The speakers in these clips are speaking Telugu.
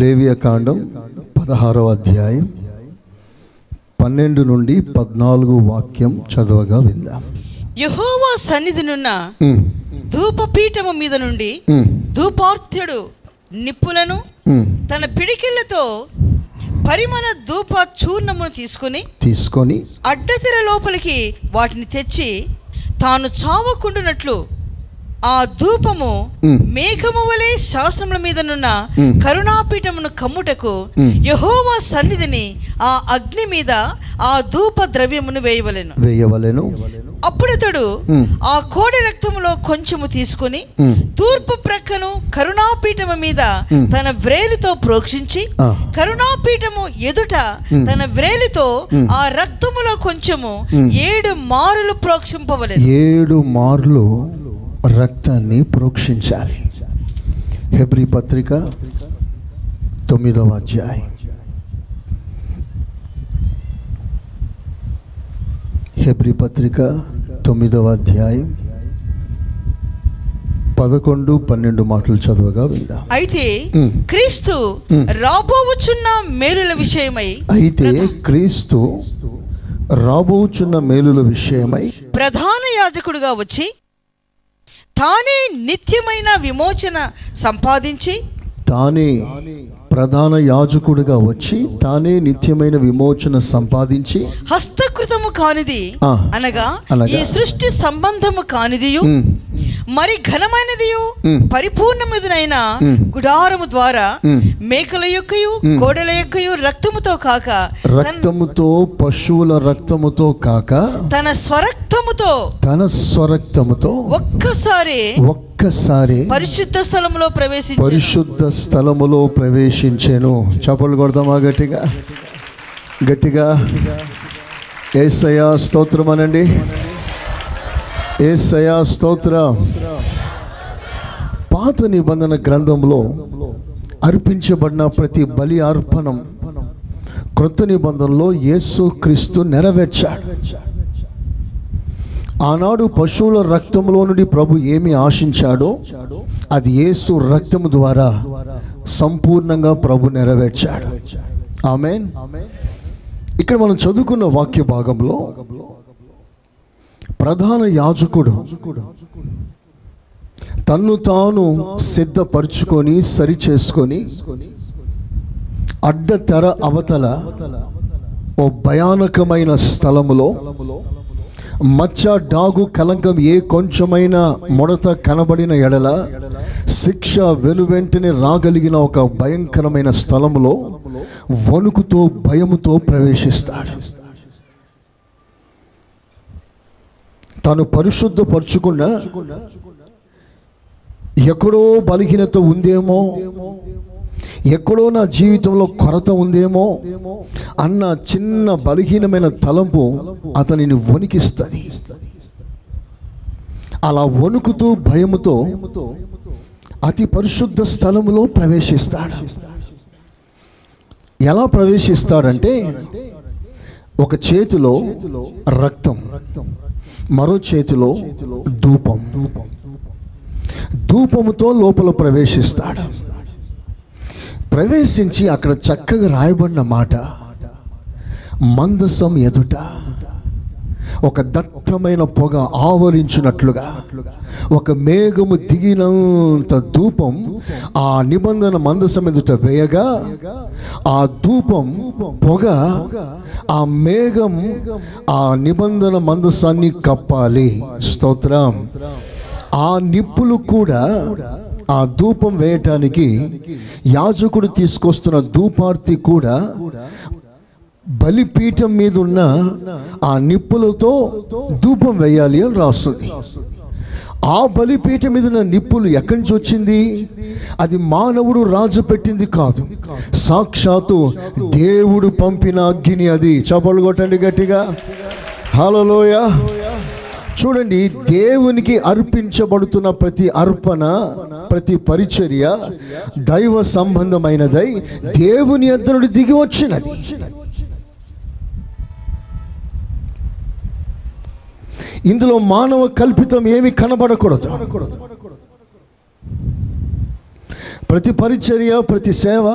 లేవియకాండం 16వ అధ్యాయం 12 నుండి 14 వాక్యం చదవగా విందాం. యెహోవా సన్నిధినున్న ధూపపీఠము మీద నుండి ధూపార్త్యుడు నిప్పులను తన పిడికిళ్లతో పరిమళ ధూప చూర్ణమును తీసుకొని అడ్డతెర లోపలికి వాటిని తెచ్చి తాను చావకుండునట్లు ఆ ధూపము మేఘము వలె శాస్త్రముల మీదనున్న కరుణాపీఠమును కమ్ముటకు యెహోవా సన్నిధిని ఆ అగ్ని మీద ఆ ధూప ద్రవ్యమును వేయవలెను. అప్పుడతడు ఆ కోడి రక్తములో కొంచెము తీసుకుని తూర్పు ప్రక్కను కరుణాపీఠము మీద తన వ్రేలితో ప్రోక్షించి కరుణాపీఠము ఎదుట తన వ్రేలితో ఆ రక్తములో కొంచెము 7 మారులు ప్రోక్షింపవలెను. 7 మార్లు రక్తాన్ని ప్రోక్షించాలి. హెబ్రీ పత్రిక 9వ అధ్యాయం. హెబ్రీ పత్రిక 9వ అధ్యాయం 11, 12 మాటలు చదవగా విందాం. అయితే క్రీస్తు రాబోవుచున్న మేలుల విషయమై ప్రధాన యాజకుడిగా వచ్చి తానే నిత్యమైన విమోచన సంపాదించి హస్తకృతము కానిది అనగా ఈ సృష్టి సంబంధము కానిదియు మరి ఘనమైనదియు పరిపూర్ణముదైన గుడారము ద్వారా మేకల యొక్కయు కోడెల యొక్కయు రక్తముతో పశువుల రక్తముతో కాక తన స్వరక్తముతో ఒక్కసారి పరిశుద్ధ స్థలములో ప్రవేశించెను. చప్పట్లు కొడదామా గట్టిగా యేసయ్యా స్తోత్రం అనండి. యేసయ్యా స్తోత్రం. పాత నిబంధన గ్రంథంలో అర్పించబడిన ప్రతి బలి అర్పణం క్రొత్త నిబంధనలో యేసు క్రీస్తు నెరవేర్చాడు. ఆనాడు పశువుల రక్తంలో నుండి ప్రభు ఏమి ఆశించాడో అది యేసు రక్తము ద్వారా సంపూర్ణంగా ప్రభు నెరవేర్చాడు. ఆమేన్. ఇక్కడ మనం చదువుకున్న వాక్య భాగంలో ప్రధాన యాజకుడు తన్ను తాను సిద్ధపరచుకొని సరి చేసుకొని అడ్డతెర అవతల ఓ భయానకమైన స్థలములో మచ్చ డాగు కలంకం ఏ కొంచెమైన ముడత కనబడిన ఎడల శిక్ష వెనువెంటనే రాగలిగిన ఒక భయంకరమైన స్థలములో వణుకుతో భయముతో ప్రవేశిస్తాడు. తాను పరిశుద్ధపరచుకున్న ఎక్కడో బలహీనత ఉందేమో, ఎక్కడో నా జీవితంలో కొరత ఉందేమో అన్న చిన్న బలహీనమైన తలంపు అతనిని వణికిస్తుంది. అలా వణుకుతూ భయముతో అతి పరిశుద్ధ స్థలములో ప్రవేశిస్తాడు. ఎలా ప్రవేశిస్తాడంటే ఒక చేతిలో రక్తం, మరో చేతిలో ధూపముతో లోపల ప్రవేశిస్తాడు. ప్రవేశించి అక్కడ చక్కగా రాయబడిన మాట, మందసం ఎదుట ఒక దట్టమైన పొగ ఆవరించినట్లుగా ఒక మేఘము దిగినంత ధూపం ఆ నిబంధన మందసం ఎదుట వేయగా ఆ ధూపం పొగ ఆ మేఘం ఆ నిబంధన మందసాన్ని కప్పాలి. స్తోత్రం. ఆ నిప్పులు కూడా ఆ ధూపం వేయటానికి యాజకుడు తీసుకొస్తున్న ధూపార్తి కూడా బలిపీఠం మీద ఉన్న ఆ నిప్పులతో ధూపం వేయాలి అని రాస్తుంది. ఆ బలిపీఠం మీద ఉన్న నిప్పులు ఎక్కడి నుంచి వచ్చింది? అది మానవుడు రాజు పెట్టింది కాదు, సాక్షాత్తు దేవుడు పంపిన అగ్ని. అది చప్పట్లు కొట్టండి గట్టిగా. హల్లెలూయా. చూడండి, దేవునికి అర్పించబడుతున్న ప్రతి అర్పణ, ప్రతి పరిచర్య దైవ సంబంధమైనదై దేవుని యొద్ద నుండి దిగి వచ్చినది. ఇందులో మానవ కల్పితం ఏమి కనబడకూడదు. ప్రతి పరిచర్య, ప్రతి సేవ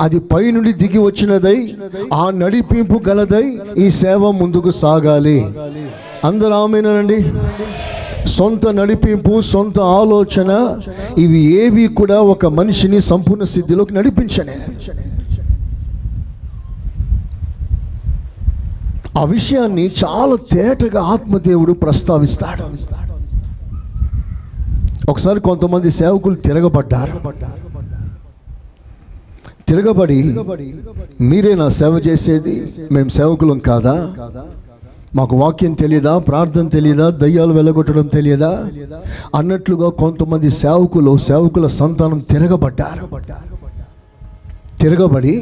అది పై నుండి దిగి వచ్చినదై, ఆ నడిపింపు గలదై ఈ సేవ ముందుకు సాగాలి. అందరూ ఆమేనండి. సొంత నడిపింపు, సొంత ఆలోచన ఇవి ఏవి కూడా ఒక మనిషిని సంపూర్ణ స్థితిలోకి నడిపించనే. ఆ విషయాన్ని చాలా తేటగా ఆత్మదేవుడు ప్రస్తావిస్తాడు. ఒకసారి కొంతమంది సేవకులు తిరగబడి మీరే నా సేవ చేసేది, మేము సేవకులం కాదా, మాకు వాక్యం తెలియదా, ప్రార్థన తెలియదా, దయ్యాలు వెళ్ళగొట్టడం తెలియదా అన్నట్లుగా కొంతమంది సేవకుల సంతానం తిరగబడి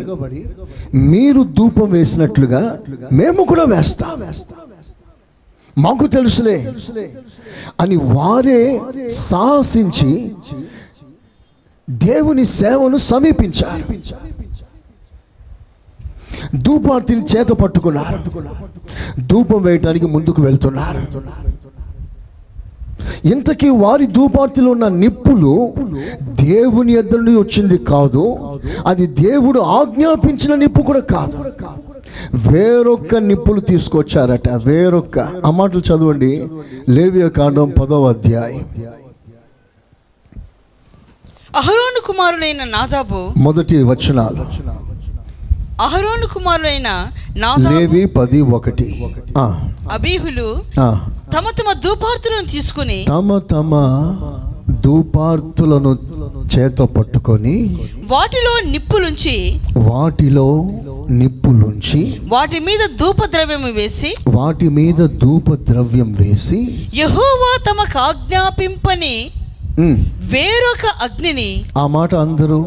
మీరు ధూపం వేసినట్లుగా మేము కూడా వేస్తాం, మాకు తెలుసులే అని వారే సాహసించి దేవుని సేవను సమీపించారు. ధూపార్తిని చేత పట్టుకున్నారు, ధూపం వేయటానికి ముందుకు వెళ్తున్నారు. ఇంతకీ వారి ధూపార్తిలో ఉన్న నిప్పులు దేవుని యొద్ద నుండి వచ్చింది కాదు, అది దేవుడు ఆజ్ఞాపించిన నిప్పు కూడా కాదు, వేరొక్క నిప్పులు తీసుకొచ్చారట. వేరొక్క ఆ మాటలు చదవండి, లేవియాకాండం 10వ అధ్యాయం. అహరోను కుమారుడైన నాదాబు మొదటి వచనాలు. అహరోను కుమారుడైన లేవి 10:1. అబీహులు తమ తమ ధూపార్తులను తీసుకుని తమ ధూపార్తులను చేత పట్టుకొని వాటిలో నిప్పులుంచి వాటి మీద ధూపద్రవ్యం వేసి యెహోవా తమకు ఆజ్ఞాపింపని వేరొక అగ్నిని. ఆ మాట అందరూ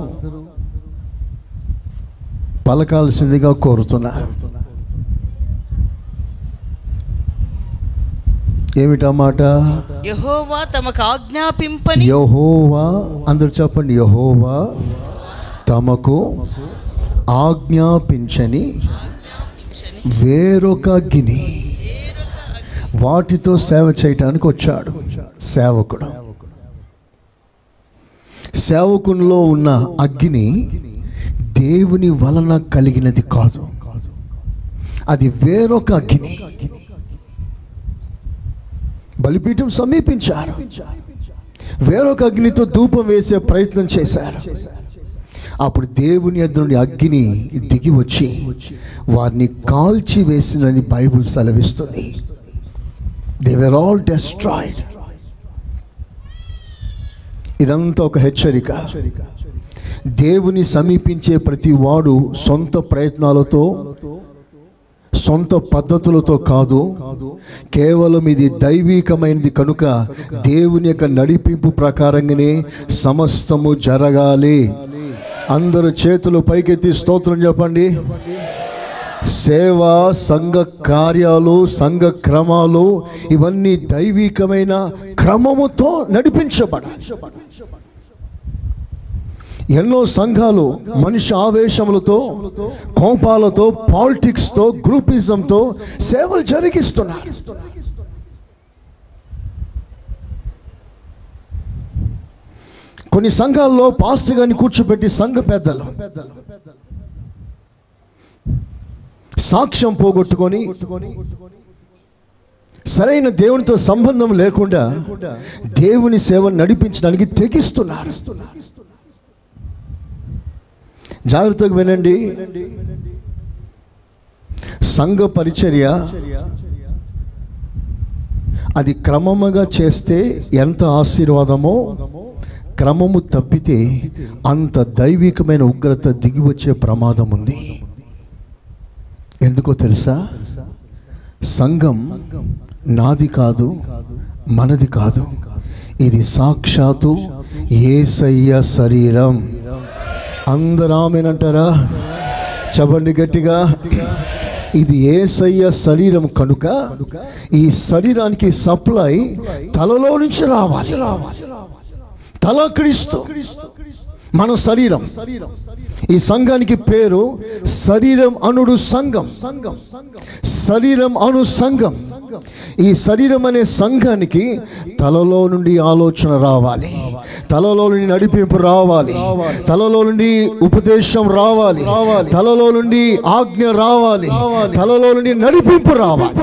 పలకాల్సిందిగా కోరుతున్నారు. ఏమిటమాట? యెహోవా తమకు ఆజ్ఞాపింపని. యెహోవా, అందరూ చెప్పండి, యెహోవా తమకు ఆజ్ఞాపించని వేరొక అగ్ని. వాటితో సేవ చేయటానికి వచ్చాడు సేవకుడు. సేవకునిలో ఉన్న అగ్ని దేవుని వలన కలిగినది కాదు, అది వేరొక అగ్ని. బలిపీఠం సమీపించారు, వేరొక అగ్నితో ధూపం వేసే ప్రయత్నం చేశారు. అప్పుడు దేవుని యొద్ద నుండి అగ్ని దిగి వచ్చి వారిని కాల్చి వేసిందని బైబిల్ సెలవిస్తుంది. They were all destroyed. ఇదంతా ఒక హెచ్చరిక. దేవుని సమీపించే ప్రతి వాడు సొంత ప్రయత్నాలతో, సొంత పద్ధతులతో కాదు, కేవలం ఇది దైవికమైనది కనుక దేవుని యొక్క నడిపింపు ప్రకారంగానే సమస్తము జరగాలి. అందరూ చేతులు పైకెత్తి స్తోత్రం చెప్పండి. సేవ, సంఘ కార్యాలు, సంఘ క్రమాలు ఇవన్నీ దైవికమైన క్రమముతో నడిపించబడాలి. ఎన్నో సంఘాలు మనిషి ఆవేశములతో, కోపాలతో, పాలిటిక్స్తో, గ్రూపిజంతో సేవలు జరిగిస్తున్నారు. కొన్ని సంఘాల్లో పాస్టర్ గారిని కూర్చోబెట్టి సంఘ పెద్దలు సాక్ష్యం పోగొట్టుకొని సరైన దేవునితో సంబంధం లేకుండా దేవుని సేవను నడిపించడానికి తెగిస్తున్నారు. జాగ్రత్తగా వినండి. సంఘ పరిచర్య అది క్రమముగా చేస్తే ఎంత ఆశీర్వాదమో, క్రమము తప్పితే అంత దైవికమైన ఉగ్రత దిగి వచ్చే ప్రమాదం ఉంది. ఎందుకో తెలుసా? సంఘం నాది కాదు, మనది కాదు, ఇది సాక్షాత్తు యేసయ్య శరీరం. అందరూ ఆమేనంటారా? చెప్పండి గట్టిగా. ఇది యేసయ్య శరీరం కనుక ఈ శరీరానికి సప్లై తలలో నుంచి రావాలి. తల క్రీస్తు, మన శరీరం. ఈ సంఘానికి పేరు శరీరం అనుడు సంఘం. శరీరం అను సంఘం. ఈ శరీరం అనే సంఘానికి తలలో నుండి ఆలోచన రావాలి, తలలో నుండి నడిపింపు రావాలి, తలలో నుండి ఉపదేశం రావాలి, తలలో నుండి ఆజ్ఞ రావాలి, తలలో నుండి నడిపింపు రావాలి.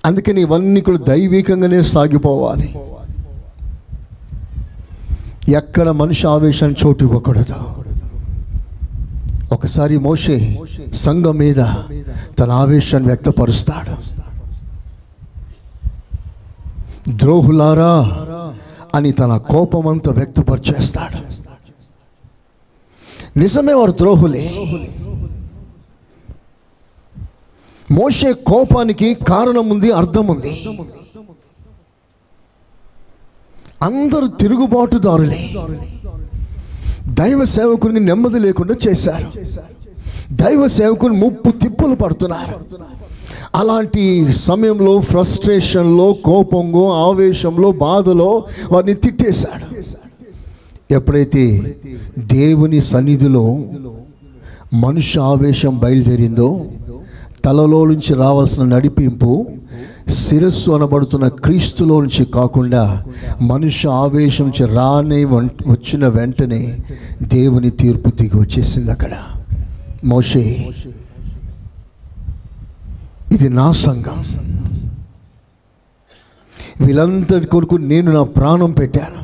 అందుకని ఇవన్నీ కూడా దైవికంగానే సాగిపోవాలి. ఎక్కడ మనిషి ఆవేశాన్ని చోటు ఇవ్వకూడదు. ఒకసారి మోషే సంఘం మీద తన ఆవేశాన్ని వ్యక్తపరుస్తాడు. ద్రోహులారా అని తన కోపమంతా వ్యక్తపరిచేస్తాడు. నిజమే, వారు ద్రోహులే. మోషే కోపానికి కారణం ఉంది, అర్థం ఉంది. అందరూ తిరుగుబాటుదారులే. దైవ సేవకుని నెమ్మది లేకుండా చేశారు. దైవ సేవకుని ముప్పు తిప్పులు పడుతున్నారు. అలాంటి సమయంలో ఫ్రస్ట్రేషన్లో, కోపంలో, ఆవేశంలో, బాధలో వారిని తిట్టేశాడు. ఎప్పుడైతే దేవుని సన్నిధిలో మనుష్య ఆవేశం బయలుదేరిందో, తలలో నుంచి రావాల్సిన నడిపింపు శిరస్సు అనబడుతున్న క్రీస్తులో నుంచి కాకుండా మనుష్య ఆవేశం నుంచి వచ్చిన వెంటనే దేవుని తీర్పు దిగి వచ్చేసింది. అక్కడ మోషే, ఇది నా సంఘం, వీళ్ళంతటి కొరకు నేను నా ప్రాణం పెట్టాను.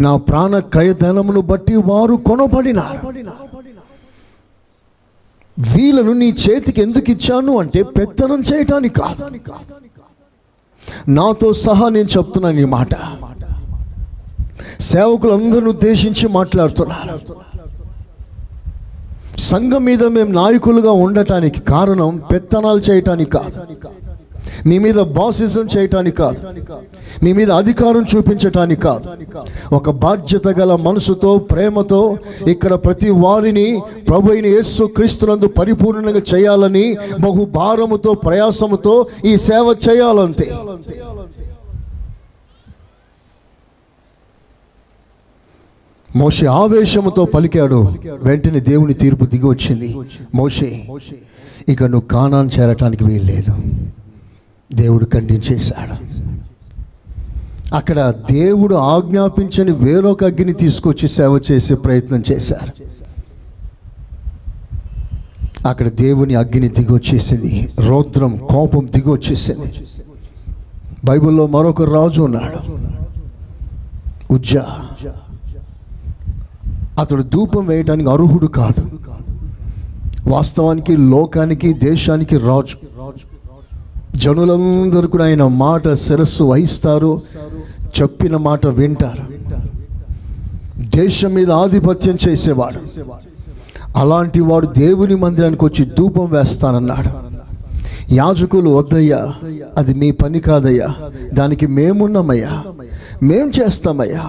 నా ప్రాణ క్రయధనమును బట్టి వారు కొనబడినారు. వీళ్ళను నీ చేతికి ఎందుకు ఇచ్చాను అంటే పెత్తనం చేయటానికి కాదు. నాతో సహా నేను చెప్తున్నాను ఈ మాట. సేవకులందరిని ఉద్దేశించి మాట్లాడుతున్నారు. సంఘం మీద మేము నాయకులుగా ఉండటానికి కారణం పెత్తనాలు చేయటానికి కాదు, మీ మీద బాసిజం చేయటానికి కాదు, మీ మీద అధికారం చూపించటానికి కాదు. ఒక బాధ్యత గల మనసుతో, ప్రేమతో ఇక్కడ ప్రతి వారిని ప్రభు అయిన యేసు క్రీస్తునందు పరిపూర్ణంగా చేయాలని బహుభారముతో, ప్రయాసముతో ఈ సేవ చేయాలంతే. మోషే ఆవేశముతో పలికాడు. వెంటనే దేవుని తీర్పు దిగి వచ్చింది. మోషే, ఇక నువ్వు కానాను చేరటానికి వీల్లేదు. దేవుడు ఖండించేశాడు. అక్కడ దేవుడు ఆజ్ఞాపించని వేరొక అగ్ని తీసుకొచ్చి సేవ చేసే ప్రయత్నం చేశారు. అక్కడ దేవుని అగ్ని దిగి వచ్చేసింది. రౌద్రం, కోపం దిగి వచ్చేసింది. బైబిల్లో మరొక రాజు ఉన్నాడు, ఉజ్జా. అతడు ధూపం వేయడానికి అర్హుడు కాదు. వాస్తవానికి లోకానికి, దేశానికి రాజు. జనులందరూ కూడా ఆయన మాట శిరస్సు వహిస్తారు, చెప్పిన మాట వింటారు. దేశం మీద ఆధిపత్యం చేసేవాడు. అలాంటి వాడు దేవుని మందిరానికి వచ్చి ధూపం వేస్తానన్నాడు. యాజకులు, వద్దయ్యా, అది మీ పని కాదయ్యా, దానికి మేమున్నామయ్యా, మేం చేస్తామయ్యా,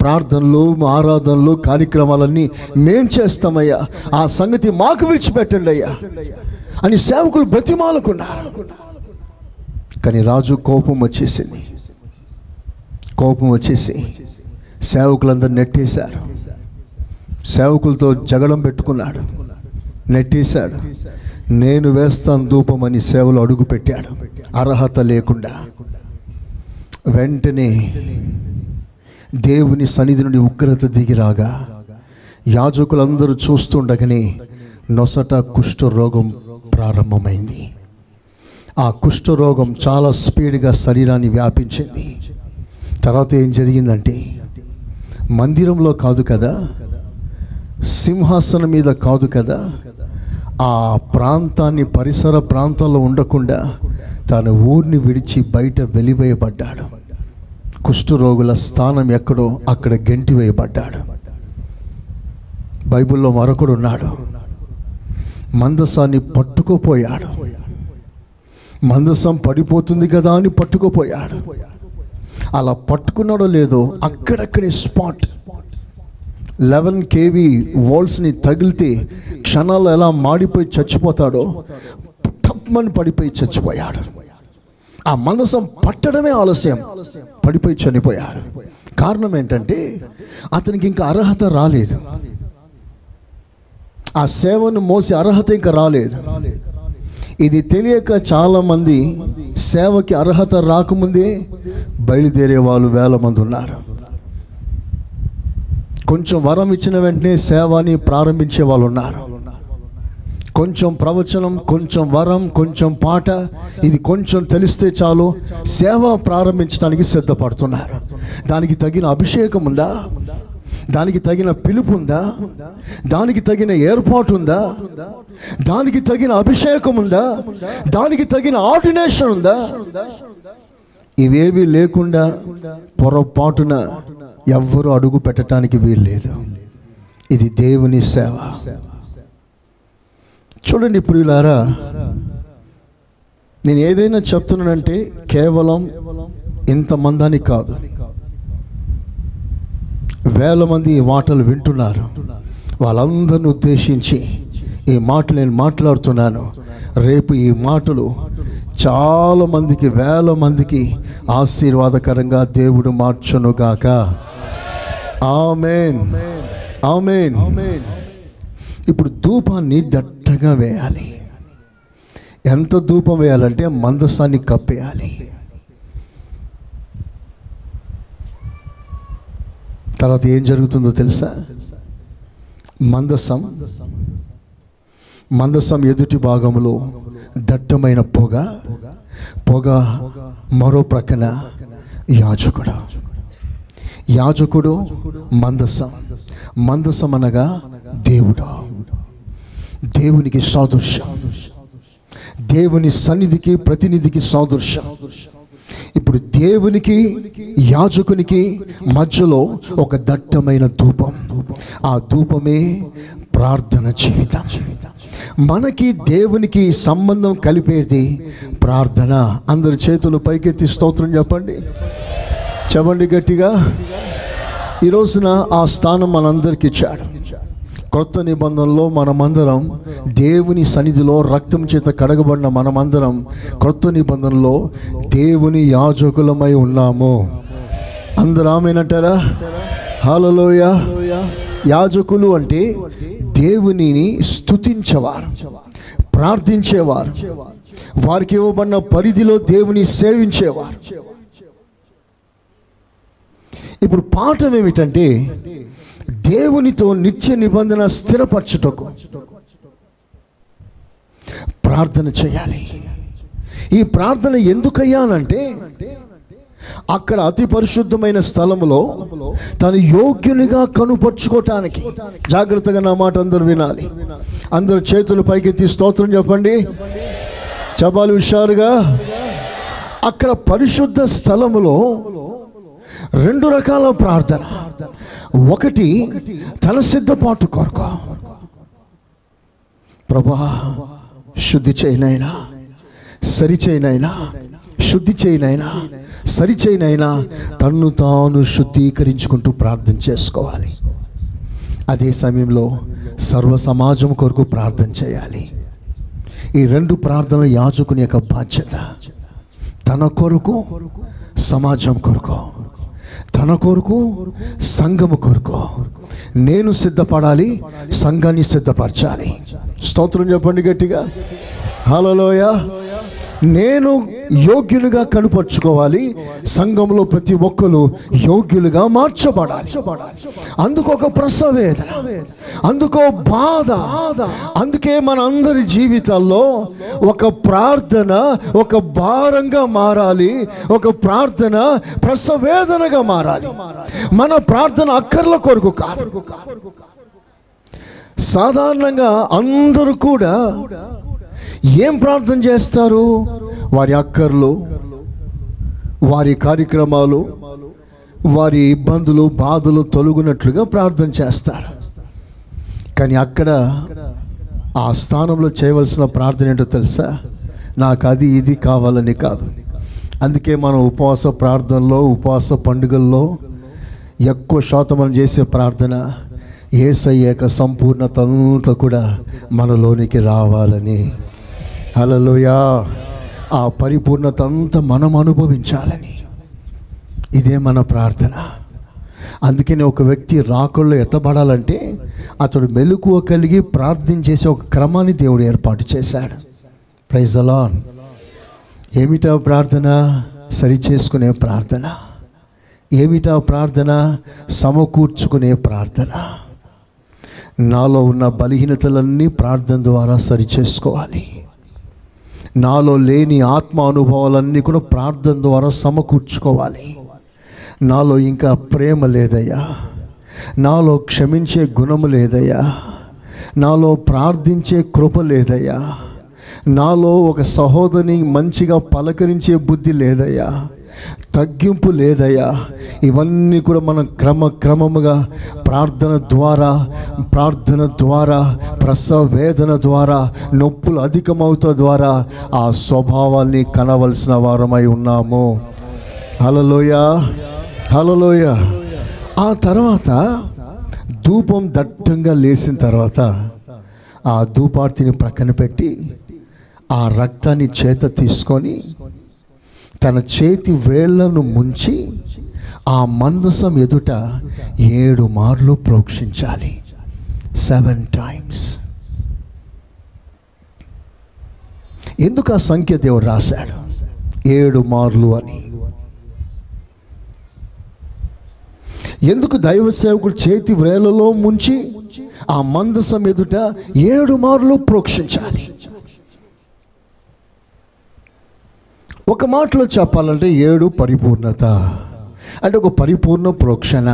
ప్రార్థనలు, ఆరాధనలు, కార్యక్రమాలన్నీ మేం చేస్తామయ్యా, ఆ సంగతి మాకు విడిచిపెట్టండి అయ్యా అని సేవకులు బ్రతిమాలకున్నారు. కానీ రాజు కోపం వచ్చేసింది. కోపం వచ్చేసి సేవకులందరూ నెట్టేశారు. సేవకులతో జగడం పెట్టుకున్నాడు, నెట్టేశాడు. నేను వేస్తాను ధూపం అని సేవలు అడుగు పెట్టాడు, అర్హత లేకుండా. వెంటనే దేవుని సన్నిధి నుండి ఉగ్రత దిగిరాగా యాజకులందరూ చూస్తుండగానే నొసట కుష్ఠరోగం ప్రారంభమైంది. ఆ కుష్ఠరోగం చాలా స్పీడ్గా శరీరాన్ని వ్యాపించింది. తర్వాత ఏం జరిగిందంటే, మందిరంలో కాదు కదా, సింహాసనం మీద కాదు కదా, ఆ ప్రాంతాన్ని, పరిసర ప్రాంతాల్లో ఉండకుండా తన ఊరిని విడిచి బయట వెలివేయబడ్డాడు. కుష్ఠరోగుల స్థానం ఎక్కడో అక్కడ గెంటి వేయబడ్డాడు. బైబిల్లో మరొకడు ఉన్నాడు, మందసాన్ని పట్టుకోపోయాడు. మందసం పడిపోతుంది కదా అని పట్టుకోపోయాడు. అలా పట్టుకున్నాడో లేదో అక్కడక్కడే స్పాట్ 11 kV వోల్ట్స్ని తగిలితే క్షణాల్లో ఎలా మాడిపోయి చచ్చిపోతాడో టప్మని పడిపోయి చచ్చిపోయాడు. ఆ మందసం పట్టడమే ఆలస్యం, పడిపోయి చనిపోయాడు. కారణం ఏంటంటే అతనికి ఇంకా అర్హత రాలేదు, ఆ సేవను మోసే అర్హత ఇంకా రాలేదు. ఇది తెలియక చాలామంది సేవకి అర్హత రాకముందే బయలుదేరే వాళ్ళు వేల మంది ఉన్నారు. కొంచెం వరం ఇచ్చిన వెంటనే సేవని ప్రారంభించే వాళ్ళు ఉన్నారు. కొంచెం ప్రవచనం, కొంచెం వరం, కొంచెం పాట, ఇది కొంచెం తెలిస్తే చాలు సేవ ప్రారంభించడానికి సిద్ధపడుతున్నారు. దానికి తగిన అభిషేకం ఉందా? దానికి తగిన పిలుపు ఉందా? దానికి తగిన ఏర్పాటు ఉందా? దానికి తగిన అభిషేకం ఉందా? దానికి తగిన ఆర్డినేషన్ ఉందా? ఇవేవి లేకుండా పొరపాటున ఎవ్వరూ అడుగు పెట్టడానికి వీల్లేదు. ఇది దేవుని సేవ. చూడండి ప్రియులారా, నేను ఏదైనా చెప్తున్నానంటే కేవలం ఇంతమందని కాదు, వేల మంది ఈ మాటలు వింటున్నారు. వాళ్ళందరిని ఉద్దేశించి ఈ మాటలు నేను మాట్లాడుతున్నాను. రేపు ఈ మాటలు చాలా మందికి, వేల మందికి ఆశీర్వాదకరంగా దేవుడు మార్చునుగాక. ఆమేన్, ఆమేన్. ఇప్పుడు ధూపాన్ని దట్టగా వేయాలి. ఎంత ధూపం వేయాలంటే మందసాన్ని కప్పేయాలి. తర్వాత ఏం జరుగుతుందో తెలుసా? మందసం ఎదుటి భాగంలో దట్టమైన పొగ, మరో ప్రక్కన యాజకుడు, మందసం అనగా దేవుడు, దేవునికి సాదృశ్యం, దేవుని సన్నిధికి ప్రతినిధికి సాదృశ్యం. ఇప్పుడు దేవునికి యాజకునికి మధ్యలో ఒక దట్టమైన ధూపం, ఆ ధూపమే ప్రార్థన జీవితం. మనకి దేవునికి సంబంధం కలిపేది ప్రార్థన. అందరి చేతులు పైకెత్తి స్తోత్రం చెప్పండి గట్టిగా. ఈ రోజున ఆ స్థానం మనందరికి ఇచ్చాడు. కొత్త నిబంధనలో మనమందరం దేవుని సన్నిధిలో రక్తం చేత కడగబడిన మనమందరం కొత్త నిబంధనలో దేవుని యాజకులమై ఉన్నాము. అందరూ ఆమేనంటారా? హల్లెలూయా. యాజకులు అంటే దేవునిని స్తుతించేవారు, ప్రార్థించేవారు, వారికి ఇవ్వబడిన పరిధిలో దేవుని సేవించేవారు. ఇప్పుడు పాఠం ఏమిటంటే దేవునితో నిత్య నిబంధన స్థిరపరచుటకు ప్రార్థన చేయాలి. ఈ ప్రార్థన ఎందుకయ్యానంటే అక్కడ అతి పరిశుద్ధమైన స్థలములో తను యోగ్యునిగా కనుపరుచుకోవటానికి. జాగ్రత్తగా నా మాట అందరూ వినాలి. అందరు చేతులు పైకెత్తి స్తోత్రం చెప్పండి. చపాలు హుషారుగా. అక్కడ పరిశుద్ధ స్థలములో రెండు రకాల ప్రార్థన. ఒకటి తన సిద్ధపాటు కొరకు, ప్రభా శుద్ధి చేయనైనా, సరి చేయనైనా, శుద్ధి చేయనైనా, సరి చేయనైనా తన్ను తాను శుద్ధీకరించుకుంటూ ప్రార్థన చేసుకోవాలి. అదే సమయంలో సర్వ సమాజం కొరకు ప్రార్థన చేయాలి. ఈ రెండు ప్రార్థనలు యాజకుని యొక్క బాధ్యత. తన కొరకు, సమాజం కొరకు, తన కొరకు, సంఘము కొరకు. నేను సిద్ధపడాలి, సంఘాన్ని సిద్ధపరచాలి. స్తోత్రం చెప్పండి గట్టిగా. హల్లెలూయా. నేను యోగ్యులుగా కనుపరుచుకోవాలి, సంఘంలో ప్రతి ఒక్కరు యోగ్యులుగా మార్చబడాలి. అందుకు ఒక ప్రసవేదన, అందుకో బాధ. అందుకే మన అందరి జీవితాల్లో ఒక ప్రార్థన ఒక భారంగా మారాలి, ఒక ప్రార్థన ప్రసవేదనగా మారాలి. మన ప్రార్థన అక్కర్ల కొరకు కాదు. సాధారణంగా అందరూ కూడా ఏం ప్రార్థన చేస్తారు? వారి అక్కర్లు, వారి కార్యక్రమాలు, వారి ఇబ్బందులు, బాధలు తొలగినట్లుగా ప్రార్థన చేస్తారు. కానీ అక్కడ ఆ స్థానంలో చేయవలసిన ప్రార్థన ఏంటో తెలుసా? నాకు అది ఇది కావాలని కాదు. అందుకే మనం ఉపవాస ప్రార్థనలో, ఉపవాస పండుగల్లో ఎక్కువ శాతం మనం చేసే ప్రార్థన యేసయ్య యొక్క సంపూర్ణత అంతా కూడా మనలోనికి రావాలని. హల్లెలూయా. ఆ పరిపూర్ణత అంతా మనం అనుభవించాలని. ఇదే మన ప్రార్థన. అందుకని ఒక వ్యక్తి రాకల్లో ఎత్తబడాలంటే అతడు మెలకువ కలిగి ప్రార్థన చేసే ఒక క్రమాన్ని దేవుడు ఏర్పాటు చేశాడు. Praise the lord. ఏమిటా ప్రార్థన? సరి చేసుకునే ప్రార్థన. ఏమిటా ప్రార్థన? సమకూర్చుకునే ప్రార్థన. నాలో ఉన్న బలహీనతలన్నీ ప్రార్థన ద్వారా సరి చేసుకోవాలి. నాలో లేని ఆత్మ అనుభవాలన్నీ కూడా ప్రార్థన ద్వారా సమకూర్చుకోవాలి. నాలో ఇంకా ప్రేమ లేదయ్యా, నాలో క్షమించే గుణము లేదయ్యా, నాలో ప్రార్థించే కృప లేదయ్యా, నాలో ఒక సహోదరిని మంచిగా పలకరించే బుద్ధి లేదయ్యా, తగ్గింపు లేదయ్యా. ఇవన్నీ కూడా మనం క్రమముగా ప్రార్థన ద్వారా ప్రసవ వేదన ద్వారా నొప్పులు అధికమవుతా ద్వారా ఆ స్వభావాల్ని కనవలసిన వారమై ఉన్నాము. హల్లెలూయా, హల్లెలూయా. ఆ తర్వాత ధూపం దట్టంగా లేచిన తర్వాత ఆ ధూపార్తిని ప్రక్కన పెట్టి ఆ రక్తాన్ని చేత తీసుకొని తన చేతి వేళ్లను ముంచి ఆ మందసం ఎదుట 7 మార్లు ప్రోక్షించాలి. 7 times. ఎందుకు ఆ సంఖ్య దేవుడు రాశాడు 7 మార్లు అని? ఎందుకు దైవ సేవకుడు చేతి వేళ్లలో ముంచి ఆ మందసం ఎదుట 7 మార్లు ప్రోక్షించాలి? ఒక మాటలో చెప్పాలంటే 7 పరిపూర్ణత, అంటే ఒక పరిపూర్ణ ప్రోక్షణ.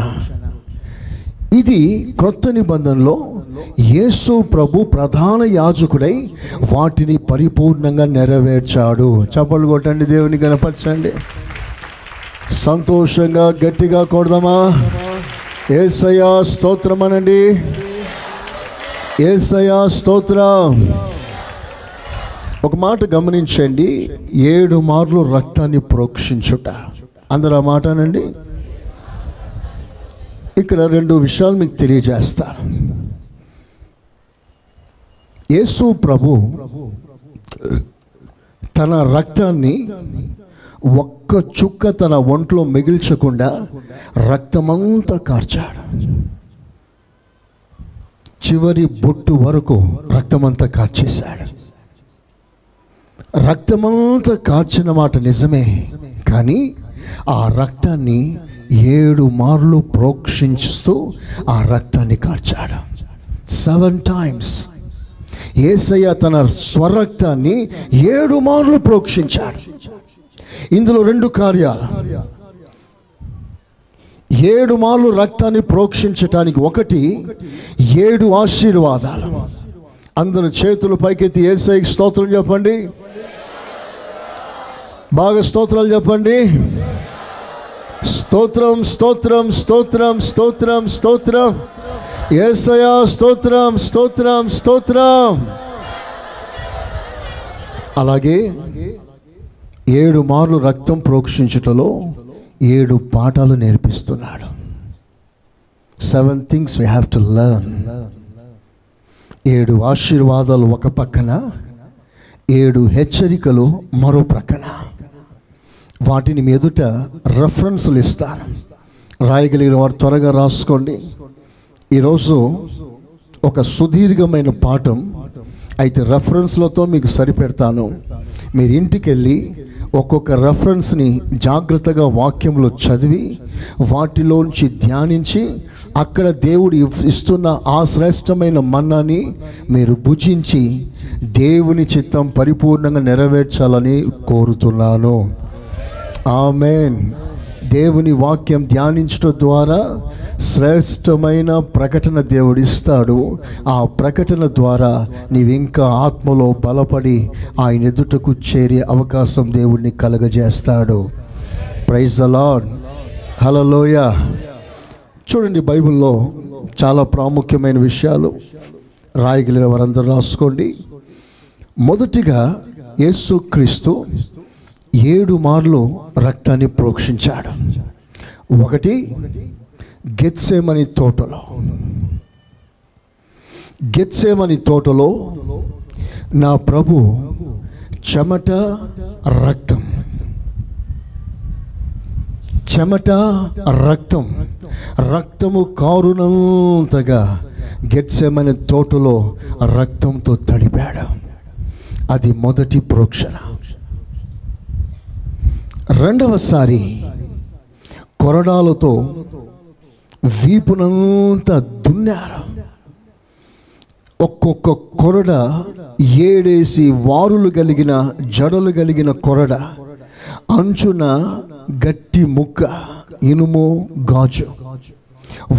ఇది క్రొత్త నిబంధనలో యేసు ప్రభు ప్రధాన యాజకుడై వాటిని పరిపూర్ణంగా నెరవేర్చాడు. చప్పట్లు కొట్టండి, దేవుని కనపరచండి. సంతోషంగా గట్టిగా కొడదామా? యేసయ్యా స్తోత్రం అనండి. యేసయ్యా స్తోత్రం. ఒక మాట గమనించండి, 7 మార్లు రక్తాన్ని ప్రోక్షించుట. అందరూ ఆ మాట అనండి. ఇక్కడ 2 విషయాలు మీకు తెలియజేస్తాను. యేసు ప్రభు తన రక్తాన్ని ఒక్క చుక్క తన ఒంట్లో మిగిల్చకుండా రక్తమంతా కార్చాడు. చివరి బొట్టు వరకు రక్తమంతా కార్చేశాడు. రక్తమంతా కార్చిన మాట నిజమే, కానీ ఆ రక్తాన్ని 7 మార్లు ప్రోక్షించుతూ ఆ రక్తాన్ని కార్చాడు. 7 times. యేసయ్య తన స్వరక్తాన్ని 7 మార్లు ప్రోక్షించాడు. ఇందులో 2 కార్యాలు. 7 మార్లు రక్తాన్ని ప్రోక్షించటానికి ఒకటి 7 ఆశీర్వాదాలు. అందరూ చేతులు పైకెత్తి యేసయ్యకి స్తోత్రం చెప్పండి. బాగా స్తోత్రాలు చెప్పండి. స్తోత్రం, స్తోత్రం, స్తోత్రం, స్తోత్రం, స్తోత్రం. యేసయ్యా స్తోత్రం, స్తోత్రం, స్తోత్రం. అలాగే 7 మార్లు రక్తం ప్రోక్షించుటలో 7 పాఠాలు నేర్పిస్తున్నాడు. 7 things we have to learn. 7 ఆశీర్వాదాలు ఒక పక్కన, 7 హెచ్చరికలు మరో ప్రక్కన. వాటిని మీ ఎదుట రెఫరెన్స్లు ఇస్తాను. రాయగలిగిన వారు త్వరగా రాసుకోండి. ఈరోజు ఒక సుదీర్ఘమైన పాఠం అయితే రెఫరెన్స్లతో మీకు సరిపెడతాను. మీరు ఇంటికి వెళ్ళి ఒక్కొక్క రెఫరెన్స్ని జాగ్రత్తగా వాక్యంలో చదివి వాటిలోంచి ధ్యానించి అక్కడ దేవుడు ఇస్తున్న ఆ శ్రేష్టమైన మన్నాని మీరు భుజించి దేవుని చిత్తం పరిపూర్ణంగా నెరవేర్చాలని కోరుతున్నాను. ఆమేన్. దేవుని వాక్యం ధ్యానించడం ద్వారా శ్రేష్టమైన ప్రకటన దేవుడు ఇస్తాడు. ఆ ప్రకటన ద్వారా నీవు ఇంకా ఆత్మలో బలపడి ఆయన ఎదుటకు చేరే అవకాశం దేవుడిని కలగజేస్తాడు. Praise the lord. హల్లెలూయా. చూడండి, బైబిల్లో చాలా ప్రాముఖ్యమైన విషయాలు రాయగలిగిన వారందరూ రాసుకోండి. మొదటిగా యేసుక్రీస్తు 7 మార్లు రక్తాన్ని ప్రోక్షించాడు. ఒకటి గెత్సేమని తోటలో. గెత్సేమని తోటలో నా ప్రభు చెమట, రక్తం, చెమట, రక్తం, రక్తము కారునంతగా గెత్సెమనే తోటలో రక్తంతో తడిపాడు. అది మొదటి ప్రోక్షణ. రెండవసారి కొరడాలతో వీపునంతా దున్నారు. ఒక్కొక్క కొరడ 7 వారులు కలిగిన జడలు కలిగిన కొరడ, అంచున గట్టి ముక్క, ఇనుము, గాజు.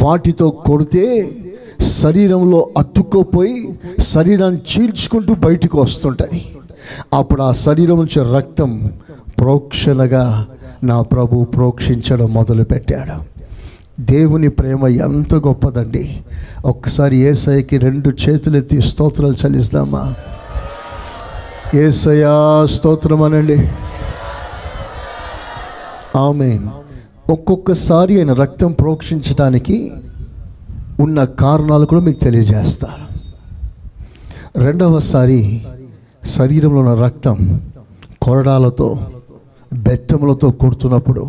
వాటితో కొడితే శరీరంలో అతుక్కుపోయి శరీరాన్ని చీల్చుకుంటూ బయటకు వస్తుంటుంది. అప్పుడు ఆ శరీరం నుంచి రక్తం ప్రోక్షణగా నా ప్రభు ప్రోక్షించడం మొదలుపెట్టాడు. దేవుని ప్రేమ ఎంత గొప్పదండి. ఒక్కసారి యేసయ్యకి 2 చేతులెత్తి స్తోత్రాలు చెల్లిస్తామా? యేసయ్యా స్తోత్రం అనండి. ఆమేన్. ఒక్కొక్కసారి ఆయన రక్తం ప్రోక్షించడానికి ఉన్న కారణాలు కూడా మీకు తెలియజేస్తాను. రెండవసారి శరీరంలో ఉన్న రక్తం కొరడాలతో, బెత్తములతో కొడుతున్నప్పుడు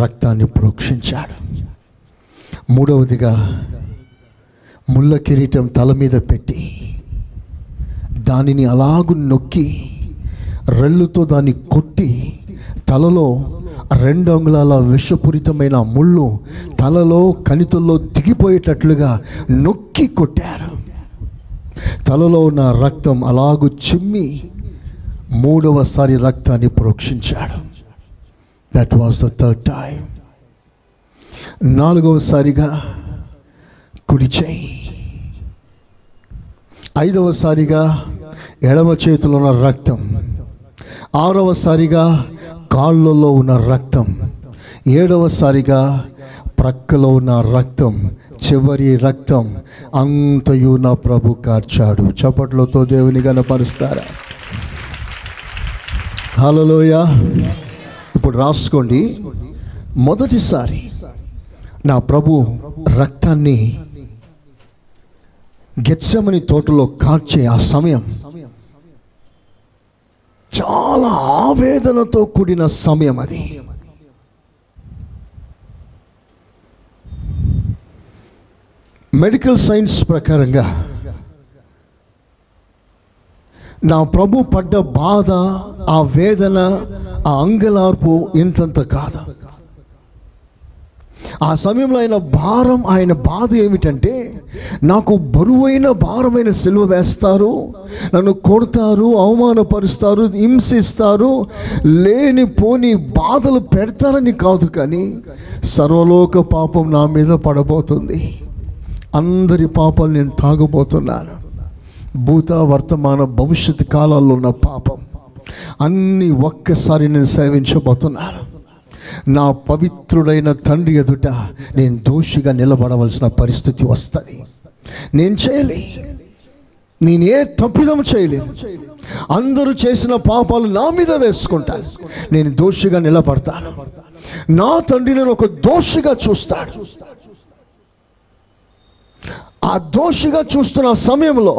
రక్తాన్ని ప్రోక్షించాడు. మూడవదిగా ముళ్ళ కిరీటం తల మీద పెట్టి దానిని అలాగు నొక్కి రెల్లుతో దాన్ని కొట్టి తలలో 2 అంగుళాల విషపూరితమైన ముళ్ళు తలలో కణితుల్లో దిగిపోయేటట్లుగా నొక్కి కొట్టారు. తలలో ఉన్న రక్తం అలాగు చిమ్మి మూడవసారి రక్తాన్ని ప్రోక్షించాడు. That was the third time. నాలుగవసారిగా కుడి చేయి, ఐదవసారిగా ఎడమ చేతిలో ఉన్న రక్తం, ఆరవసారిగా కాళ్ళలో ఉన్న రక్తం, ఏడవసారిగా ప్రక్కలో ఉన్న రక్తం, చివరి రక్తం అంతయు నా ప్రభు కార్చాడు. చప్పట్లతో దేవుని గణపరుస్తారా? హల్లెలూయా. ఇప్పుడు రాసుకోండి. మొదటిసారి నా ప్రభు రక్తాన్ని గెత్సెమని తోటలో కార్చే ఆ సమయం చాలా ఆవేదనతో కూడిన సమయం. అది మెడికల్ సైన్స్ ప్రకారంగా నా ప్రభు పడ్డ బాధ, ఆ వేదన, ఆ అంగలార్పు ఇంతంత కాదు. ఆ సమయంలో ఆయన బాధ ఏమిటంటే, నాకు బరువైన భారమైన సిలువ వేస్తారు, నన్ను కొడతారు, అవమానపరుస్తారు, హింసిస్తారు, లేనిపోని బాధలు పెడతారని కాదు, కానీ సర్వలోక పాపం నా మీద పడబోతుంది. అందరి పాపాలు నేను తాగబోతున్నాను. భూత, వర్తమాన, భవిష్యత్తు కాలాల్లో ఉన్న పాపం అన్నీ ఒక్కసారి నేను సేవించబోతున్నాను. నా పవిత్రుడైన తండ్రి ఎదుట నేను దోషిగా నిలబడవలసిన పరిస్థితి వస్తుంది. నేను చేయలే, నేను ఏ తప్పిదం చేయలేదు. అందరూ చేసిన పాపాలు నా మీద వేసుకుంటాను. నేను దోషిగా నిలబడతాను. నా తండ్రి నేను ఒక దోషిగా చూస్తాడు. ఆ దోషిగా చూస్తున్న సమయంలో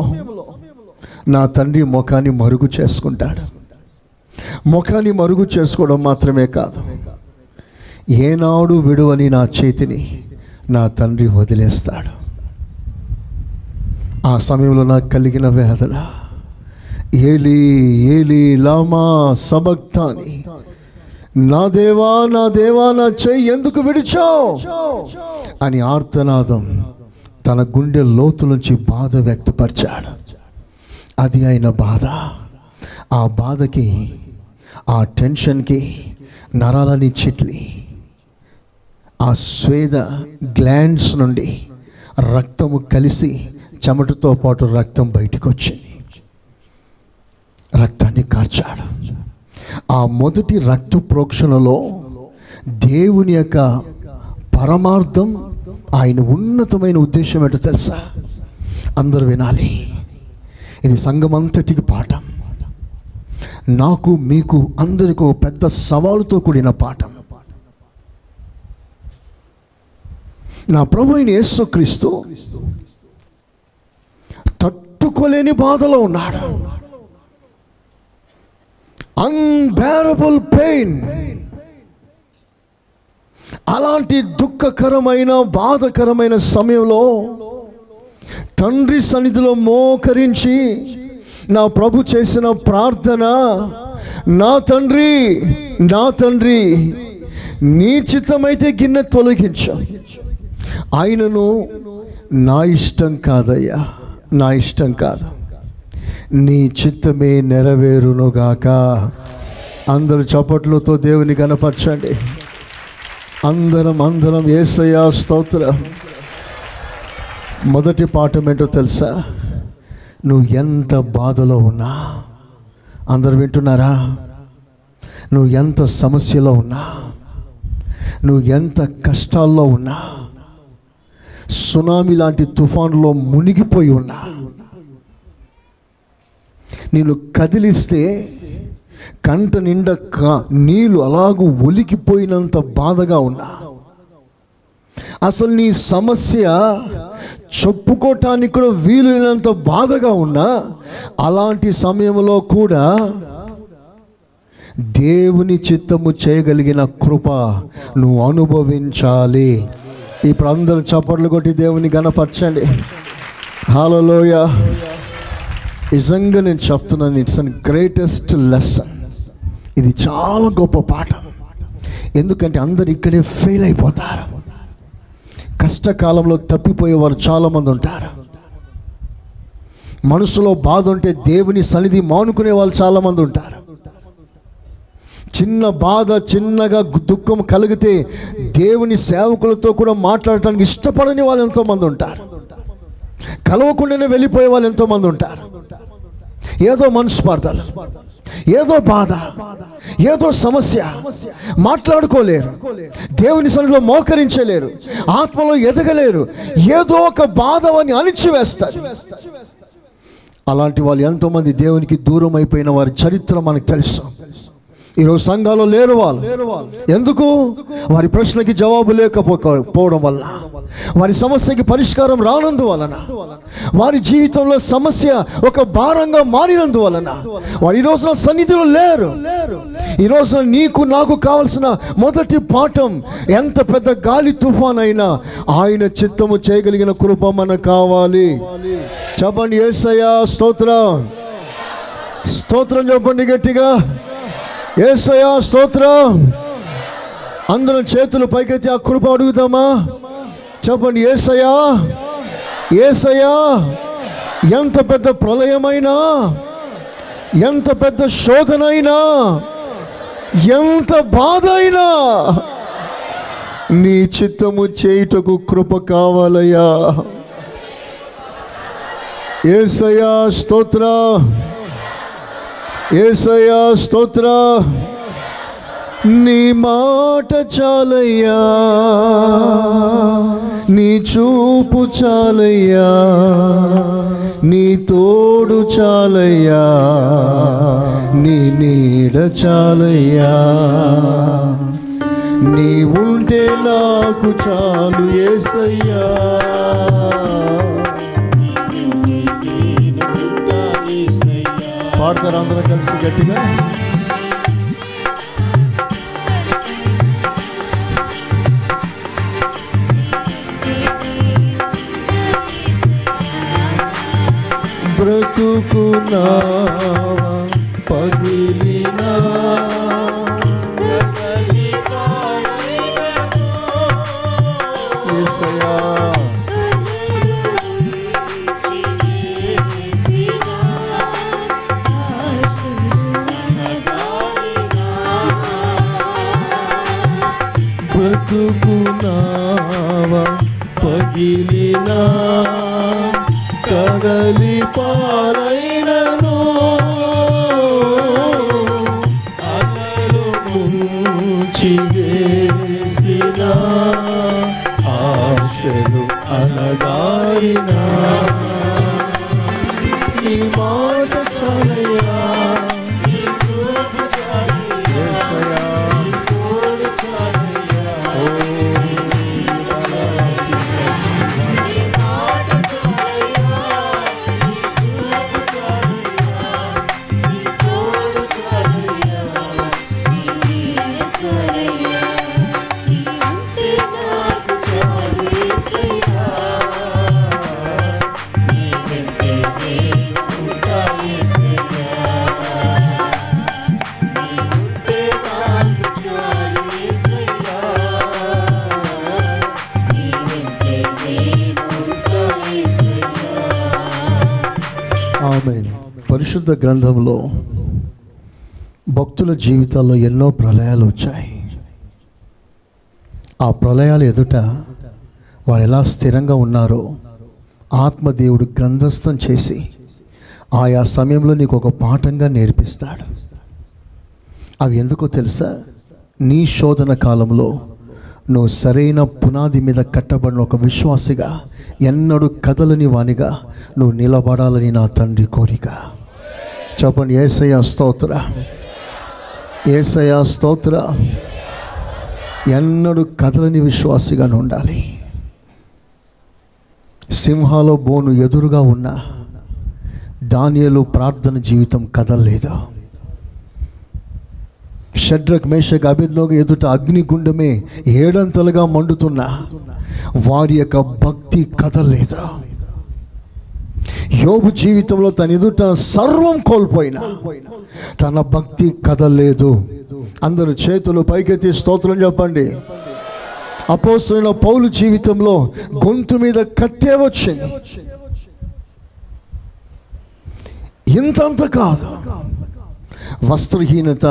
నా తండ్రి ముఖాన్ని మరుగు చేసుకుంటాడు. ముఖాన్ని మరుగు చేసుకోవడం మాత్రమే కాదు, ఏనాడు విడువని నా చేతిని నా తండ్రి వదిలేస్తాడు. ఆ సమయంలో నాకు కలిగిన వేదన, ఏలీ ఏలీ లామా సబక్తాని, నా దేవా నా దేవా నా చెయ్యి ఎందుకు విడిచావు అని ఆర్తనాదం తన గుండె లోతు నుంచి బాధ వ్యక్తపరిచాడు. అది ఆయన బాధ. ఆ బాధకి, ఆ టెన్షన్కి నరాలని చిట్లి ఆ స్వేద గ్లాండ్స్ నుండి రక్తము కలిసి చెమటతో పాటు రక్తం బయటకు వచ్చింది. రక్తాన్ని కార్చాడు. ఆ మొదటి రక్త ప్రోక్షణలో దేవుని యొక్క పరమార్థం, ఆయన ఉన్నతమైన ఉద్దేశం ఏంటో తెలుసా? అందరూ వినాలి. ఇది సంఘమంతటికి పాఠం. నాకు, మీకు, అందరికీ ఒక పెద్ద సవాలుతో కూడిన పాఠం. నా ప్రభు అయిన యేసుక్రీస్తు తట్టుకోలేని బాధలో ఉన్నాడు. Unbearable pain. అలాంటి దుఃఖకరమైన బాధకరమైన సమయంలో తండ్రి సన్నిధిలో మోకరించి నా ప్రభు చేసిన ప్రార్థన, నా తండ్రి నా తండ్రి, నీ చిత్తమైతే గిన్నె తొలగించు, ఆయనను నా ఇష్టం కాదయ్యా, నా ఇష్టం కాదు, నీ చిత్తమే నెరవేరునుగాక. అందరు చప్పట్లతో దేవుని కనపరచండి. అందరం యేసయ్యా స్తోత్రం. మొదటి పాఠం ఏంటో తెలుసా? నువ్వు ఎంత బాధలో ఉన్నా, అందరు వింటున్నారా? నువ్వు ఎంత సమస్యలో ఉన్నా, నువ్వు ఎంత కష్టాల్లో ఉన్నా, సునామీ లాంటి తుఫానులో మునిగిపోయి ఉన్నా, నేను కదిలిస్తే కంట నిండా నీళ్ళు అలాగూ ఒలికిపోయినంత బాధగా ఉన్నా, అసలు నీ సమస్య చెప్పుకోవటానికి కూడా వీలైనంత బాధగా ఉన్నా, అలాంటి సమయంలో కూడా దేవుని చిత్తము చేయగలిగిన కృప నువ్వు అనుభవించాలి. ఇప్పుడు అందరూ చప్పట్లు కొట్టి దేవుని గణపరచండి. హల్లెలూయా. నిజంగా నేను చెప్తున్నాను, ఇట్స్ అన్ గ్రేటెస్ట్ లెసన్. ఇది చాలా గొప్ప పాఠం. ఎందుకంటే అందరు ఇక్కడే ఫెయిల్ అయిపోతారు. కష్టకాలంలో తప్పిపోయేవారు చాలామంది ఉంటారు. మనసులో బాధ ఉంటే దేవుని సన్నిధి మానుకునే వాళ్ళు చాలామంది ఉంటారు. చిన్న బాధ, చిన్నగా దుఃఖం కలిగితే దేవుని సేవకులతో కూడా మాట్లాడటానికి ఇష్టపడని వాళ్ళు ఎంతోమంది ఉంటారు. కలవకుండానే వెళ్ళిపోయే వాళ్ళు ఎంతోమంది ఉంటారు. ఏదో మనస్పార్థాలు, ఏదో బాధ, ఏదో సమస్య, మాట్లాడుకోలేరు, దేవుని సన్నిధిలో మోకరించలేరు, ఆత్మలో ఎదగలేరు, ఏదో ఒక బాధ అని అణిచివేస్తారు. అలాంటి వాళ్ళు ఎంతోమంది దేవునికి దూరం అయిపోయిన వారి చరిత్ర మనకు తెలుసు. ఈరోజు సంఘాల్లో లేరు వాళ్ళు. ఎందుకు? వారి ప్రశ్నకి జవాబు లేకపోవడం వల్ల, వారి సమస్యకి పరిష్కారం రానందువలన, వారి జీవితంలో సమస్య ఒక భారంగా మారినందువలన వారు ఈ రోజున సన్నిధిలో లేరు. ఈ రోజున నీకు నాకు కావలసిన మొదటి పాఠం, ఎంత పెద్ద గాలి తుఫాన్ అయినా ఆయన చిత్తము చేయగలిగిన కృప మనకు కావాలి. చెప్పండి యేసయ్యా స్తోత్రం, స్తోత్రం చెప్పండి గట్టిగా, యేసయ్యా స్తోత్రం. అందరం చేతులు పైకెత్తి ఆ కృప అడుగుదామా? చెప్పండి యేసయ్యా, యేసయ్యా. ఎంత పెద్ద ప్రళయమైనా, ఎంత పెద్ద శోధనైనా, ఎంత బాధ అయినా నీ చిత్తము చేయుటకు కృప కావాలయ్యా. యేసయ్యా స్తోత్రం, యేసయ్యా స్తోత్రం. నీ మాట చాలయ్యా, నీ చూపు చాలయ్యా, నీ తోడు చాలయ్యా, నీ నీడ చాలయ్యా. నీ ఉంటే నాకు చాలు యేసయ్యా. పాడతారు అందరం కలిసి గట్టిగా. బ్రతుకునావా పగిలినా యేసయ్యా, బ్రతుకునావా పగిలినా కదలి పాలైనను, అలలు ముంచి వేసిన ఆశలు అనగారినా, నీ మాట చాలయ్యా, యేసయ్యా. పరిశుద్ధ గ్రంథంలో భక్తుల జీవితాల్లో ఎన్నో ప్రళయాలు వచ్చాయి. ఆ ప్రళయాలు ఎదుట వారు ఎలా స్థిరంగా ఉన్నారో ఆత్మదేవుడు గ్రంథస్థం చేసి ఆయా సమయంలో నీకు ఒక పాఠంగా నేర్పిస్తాడు. అవి ఎందుకో తెలుసా? నీ శోధన కాలంలో నువ్వు సరైన పునాది మీద కట్టబడిన ఒక విశ్వాసిగా, ఎన్నడూ కదలని వానిగా నువ్వు నిలబడాలని నా తండ్రి కోరిక. చెప్పండి, యేసయ్య స్తోత్ర, యేసయ్య స్తోత్ర. ఎన్నడూ కదలని విశ్వాసిగా ఉండాలి. సింహాల బోను ఎదురుగా ఉన్న దానియేలు ప్రార్థన జీవితం కదలలేదు. షడ్రక్ మేషక్ అబేద్నెగో ఎదుట అగ్నిగుండమే ఏడంతలుగా మండుతున్న వారి యొక్క భక్తి కదలలేదు. యోబు జీవితంలో తన ఎదుట సర్వం కోల్పోయినా తన భక్తి కదలలేదు. అందరూ చేతులు పైకెత్తి స్తోత్రం చెప్పండి. అపోస్తలుడైన పౌలు జీవితంలో గొంతు మీద కత్తే వచ్చింది. ఇంతంత కాదు, వస్త్రహీనత,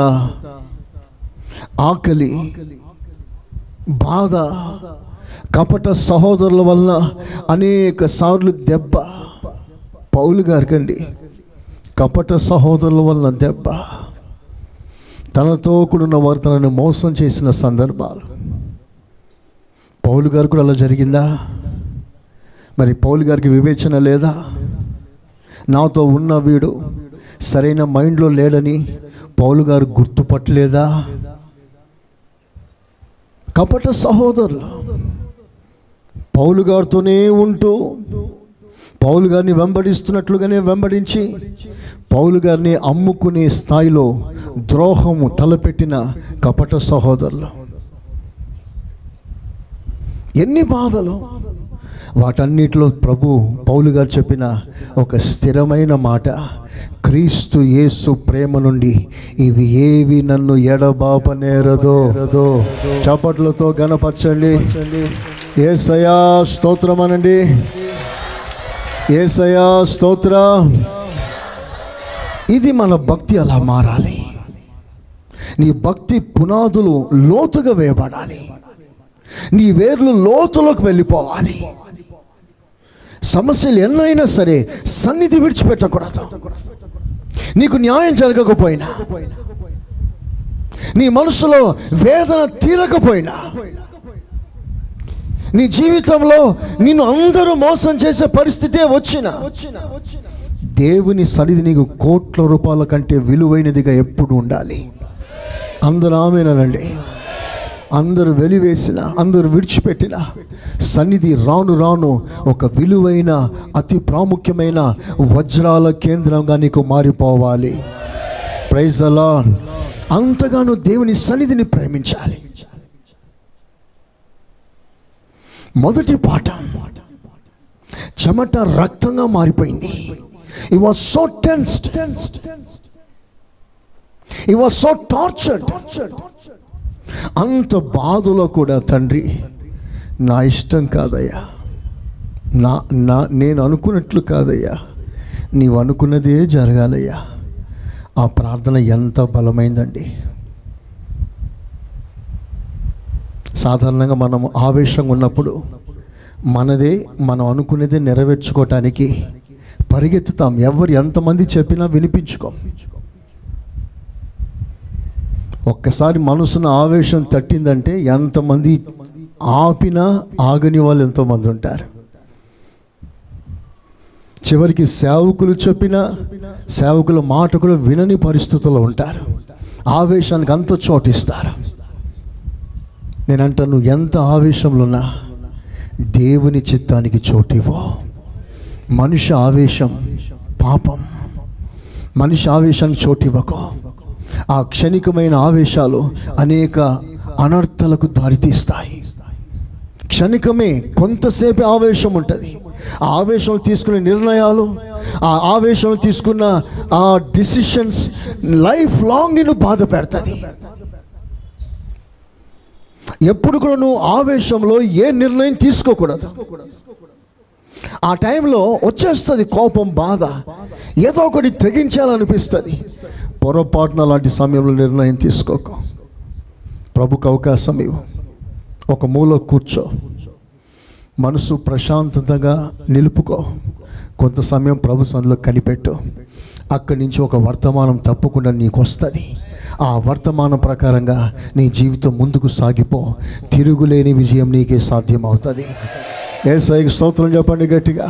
ఆకలి, బాధ, కపట సహోదరుల వల్ల అనేక సార్లు దెబ్బ. పౌలు గారికండి కపట సహోదరుల వల్ల దెబ్బ. తనతో కూడిన వారు తనని మోసం చేసిన సందర్భాలు. పౌలు గారు కూడా అలా జరిగిందా? మరి పౌలు గారికి వివేచన లేదా? నాతో ఉన్న వీడు సరైన మైండ్లో లేడని పౌలు గారు గుర్తుపట్టలేదా? కపట సహోదరులు పౌలు గారితోనే ఉంటూ పౌలు గారిని వెంబడిస్తున్నట్లుగానే వెంబడించి పౌలు గారిని అమ్ముకునే స్థాయిలో ద్రోహము తలపెట్టిన కపట సహోదరులు. ఎన్ని బాధలు! వాటన్నిటిలో ప్రభు పౌలు గారు చెప్పిన ఒక స్థిరమైన మాట, క్రీస్తు యేసు ప్రేమ నుండి ఇవి ఏవి నన్ను ఎడబాపనేరదో. చప్పట్లతో ఘనపరచండి. యేసయ్యా స్తోత్రం అనండి. యేసయ్యా స్తోత్ర. ఇది మన భక్తి అలా మారాలి. నీ భక్తి పునాదులు లోతుగా వేయబడాలి. నీ వేర్లు లోతులోకి వెళ్ళిపోవాలి. సమస్యలు ఎన్నైనా సరే సన్నిధి విడిచిపెట్టకూడదు. నీకు న్యాయం జరగకపోయినా, నీ మనసులో వేదన తీరకపోయినా, నీ జీవితంలో నిన్ను అందరూ మోసం చేసే పరిస్థితే వచ్చినా, దేవుని సన్నిధి నీకు కోట్ల రూపాయల కంటే విలువైనదిగా ఎప్పుడు ఉండాలి. అందరూ ఆమేనండి. అందరూ వెలివేసిన, అందరూ విడిచిపెట్టిన సన్నిధి రాను రాను ఒక విలువైన, అతి ప్రాముఖ్యమైన వజ్రాల కేంద్రంగా నీకు మారిపోవాలి. Praise the lord. అంతగానో దేవుని సన్నిధిని ప్రేమించాలి. మొదటి పాఠం, చెమట రక్తంగా మారిపోయింది. He was so tensed. He was so tortured. అంత బాధలో కూడా తండ్రి, నా ఇష్టం కాదయ్యా, నేను అనుకున్నట్లు కాదయ్యా, నీవు అనుకున్నదే జరగాలయ్యా. ఆ ప్రార్థన ఎంత బలమైందండి. సాధారణంగా మనం ఆవేశంగా ఉన్నప్పుడు మనం అనుకునేదే నెరవేర్చుకోవటానికి పరిగెత్తుతాం. ఎవరు ఎంతమంది చెప్పినా వినిపించుకోం. ఒక్కసారి మనసున ఆవేశం తట్టిందంటే ఎంతమంది ఆపినా ఆగని వాళ్ళు ఎంతోమంది ఉంటారు. చివరికి సేవకులు చెప్పినా సేవకుల మాట కూడా వినని పరిస్థితుల్లో ఉంటారు. ఆవేశానికి అంత చోటిస్తారు. నేనంటా, నువ్వు ఎంత ఆవేశంలో ఉన్నా దేవుని చిత్తానికి చోటివ్వు. మనిషి ఆవేశం పాపం. మనిషి ఆవేశానికి చోటివ్వకు. ఆ క్షణికమైన ఆవేశాలు అనేక అనర్థాలకు దారితీస్తాయి. క్షణికమే, కొంతసేపు ఆవేశం ఉంటుంది. ఆ ఆవేశం తీసుకునే నిర్ణయాలు, ఆ ఆవేశం తీసుకున్న ఆ డిసిషన్స్ లైఫ్ లాంగ్ నిన్ను బాధ పెడతాయి. ఎప్పుడు కూడా నువ్వు ఆవేశంలో ఏ నిర్ణయం తీసుకోకూడదు. ఆ టైంలో వచ్చేస్తుంది కోపం, బాధ, ఏదో ఒకటి తెగించాలనిపిస్తుంది. పొరపాటున అలాంటి సమయంలో నిర్ణయం తీసుకోకు. ప్రభుకు అవకాశం ఇవ్వు. ఒక మూల కూర్చో, మనసు ప్రశాంతతగా నిలుపుకో. కొంత సమయం ప్రభు సన్నిధిలో కనిపెట్టు. అక్కడి నుంచి ఒక వర్తమానం తప్పకుండా నీకు వస్తుంది. ఆ వర్తమానం ప్రకారంగా నీ జీవితం ముందుకు సాగిపో. తిరుగులేని విజయం నీకే సాధ్యమవుతుంది. యేసయ్యకి స్తోత్రం చెప్పండి గట్టిగా.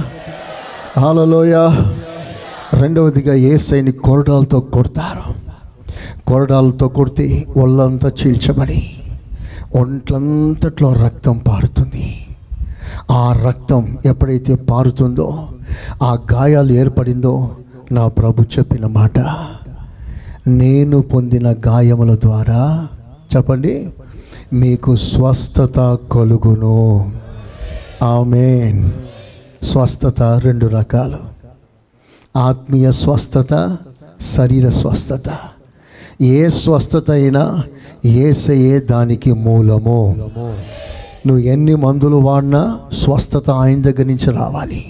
హల్లెలూయా. రెండవదిగా యేసయ్యని కొరడాలతో కొడతారు. కొరడాలతో కొడితే ఒళ్ళంతా చీల్చబడి ఒంట్లంతట్లో రక్తం పారుతుంది. ఆ రక్తం ఎప్పుడైతే పారుతుందో, ఆ గాయాలు ఏర్పడిందో, నా ప్రభు చెప్పిన మాట, నేను పొందిన గాయముల ద్వారా చెప్పండి మీకు స్వస్థత కలుగును. ఆమేన్. స్వస్థత రెండు రకాలు. ఆత్మీయ స్వస్థత, శరీర స్వస్థత. ఏ స్వస్థత అయినా యేసయ్యే దానికి మూలము. నువ్వు ఎన్ని మందులు వాడినా స్వస్థత ఆయన దగ్గర నుంచి రావాలి.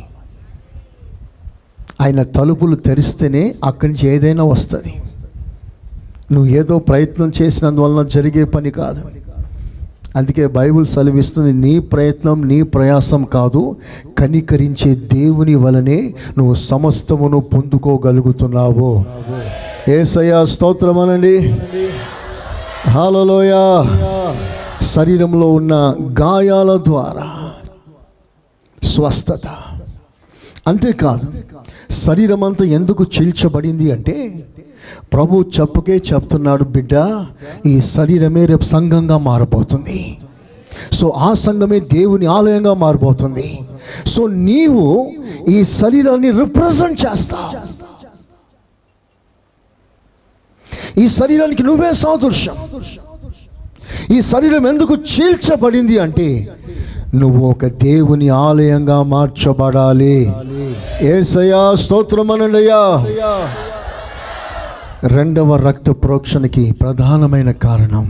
ఆయన తలుపులు తెరిస్తేనే అక్కడి నుంచి ఏదైనా వస్తుంది. నువ్వు ఏదో ప్రయత్నం చేసినందువలన జరిగే పని కాదు. అందుకే బైబిల్ సెలవిస్తుంది, నీ ప్రయత్నం నీ ప్రయాసం కాదు, కనికరించే దేవుని వలనే నువ్వు సమస్తమును పొందుకోగలుగుతున్నావు. యేసయ్య స్తోత్రం అనండి. హల్లెలూయా. శరీరంలో ఉన్న గాయాల ద్వారా స్వస్థత. అంతేకాదు, శరీరం అంతా ఎందుకు చీల్చబడింది అంటే ప్రభు చెప్తున్నాడు, బిడ్డ, ఈ శరీరమే రేపు సంఘంగా మారబోతుంది. సో ఆ సంఘమే దేవుని ఆలయంగా మారబోతుంది. సో నీవు ఈ శరీరాన్ని రిప్రజెంట్ చేస్తావు. ఈ శరీరానికి నువ్వే సాదృశ్యం. ఈ శరీరం ఎందుకు చీల్చబడింది అంటే నువ్వు ఒక దేవుని ఆలయంగా మార్చబడాలి. యేసయ్యా స్తోత్రం అనండియ్యా. రెండవ రక్త ప్రోక్షణకి ప్రధానమైన కారణం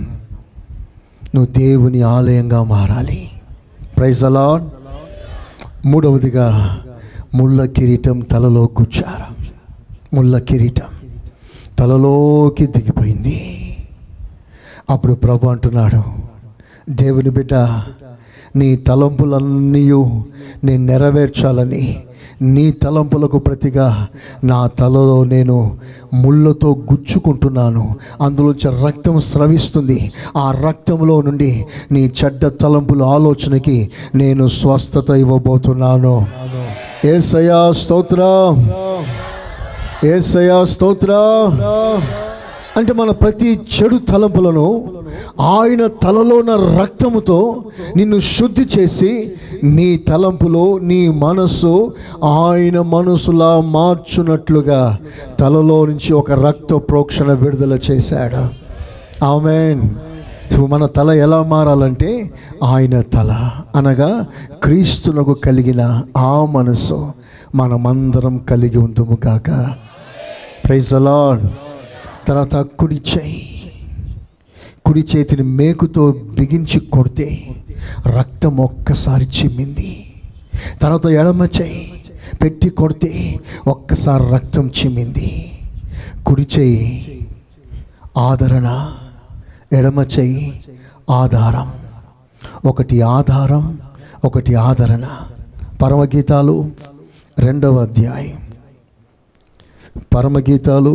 నువ్వు దేవుని ఆలయంగా మారాలి. Praise the lord. మూడవదిగా ముళ్ళ కిరీటం తలలో గుచ్చారు. ముళ్ళ కిరీటం తలలోకి దిగిపోయింది. అప్పుడు ప్రభు అంటున్నాడు, దేవుని బిడ్డ, నీ తలంపులన్నీ నేను నెరవేర్చాలని నీ తలంపులకు ప్రతిగా నా తలలో నేను ముళ్ళతో గుచ్చుకుంటున్నాను. అందులోంచి రక్తం స్రవిస్తుంది. ఆ రక్తంలో నుండి నీ చెడ్డ తలంపుల ఆలోచనకి నేను స్వస్థత ఇవ్వబోతున్నాను. యేసయ్యా స్తోత్రం. యేసయ్యా స్తోత్రం. అంటే మన ప్రతి చెడు తలంపులను ఆయన తలలో ఉన్న రక్తముతో నిన్ను శుద్ధి చేసి నీ తలంపులో నీ మనసు ఆయన మనసులా మార్చున్నట్లుగా తలలో నుంచి ఒక రక్త ప్రోక్షణ విడుదల చేశాడు. ఆమేన్. మన తల ఎలా మారాలంటే ఆయన తల అనగా క్రీస్తునకు కలిగిన ఆ మనసు మనమందరం కలిగి ఉందుము గాక. Praise the lord. తర్వాత కుడి చేతిని మేకుతో బిగించి కొడితే రక్తం ఒక్కసారి చిమ్మింది. తర్వాత ఎడమ చేయి పెట్టి కొడితే ఒక్కసారి రక్తం చిమ్మింది. కుడి చేయి ఆదరణ, ఎడమ చేయి ఆధారం. ఒకటి ఆధారం, ఒకటి ఆదరణ. పరమగీతాలు 2వ అధ్యాయం. పరమగీతాలు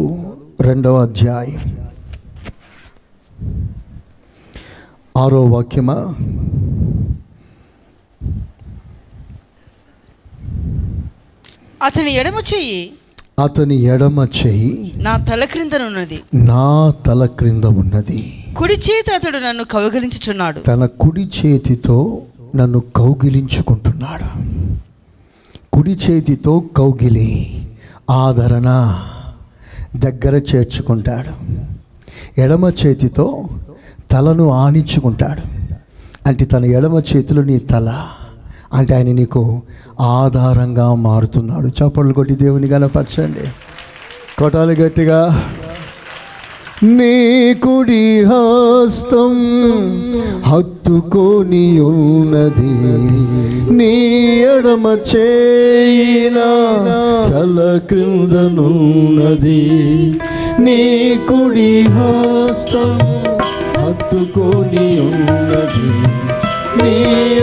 2వ అధ్యాయం 6వ వాక్యమా? అతని ఎడమ చెయ్యి నా తల క్రింద ఉన్నది. కుడి చేతి అతడు నన్ను కౌగిలించుచున్నాడు. తన కుడి చేతితో నన్ను కౌగిలించుకుంటున్నాడు. కుడి చేతితో కౌగిలి, ఆదరణ, దగ్గర చేర్చుకుంటాడు. ఎడమ చేతితో తలను ఆనించుకుంటాడు. అంటే తన ఎడమ చేతిలో నీ తల అంటే ఆయన నీకు ఆధారంగా మారుతున్నాడు. చప్పట్లు కొట్టి దేవుని గణపరచండి. కొట్టాలి గట్టిగా. నీ కుడి హస్తం హత్తుకొని ఉన్నది, నీ ఎడమ చేయిన తల క్రిందనున్నది. నీ కుడి హస్తం హత్తుకొని ఉన్నది, నీ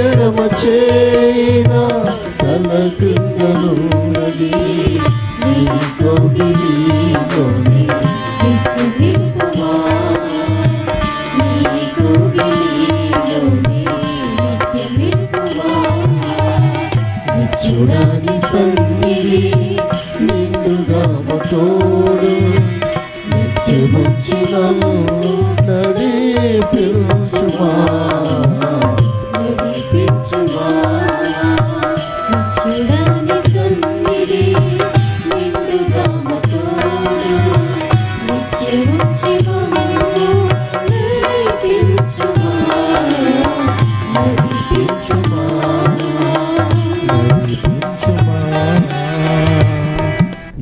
ఎడమ చేయిన తల క్రిందనున్నది. నీ కౌగిలిలోని నిత్యనిత్యమా, నీ కౌగిలిలోని నిత్యనిత్యమా. నిత్యుడాని సన్నిధి నిండుగా తోడు, నిత్యముచ్చి నన్ను నడిపించుమా, నడిపించుమా. నిత్యుడాని సన్నిధి నిండుగా తోడు, నిత్యముచ్చి నన్ను నడిపించుమా, నడిపించుమా.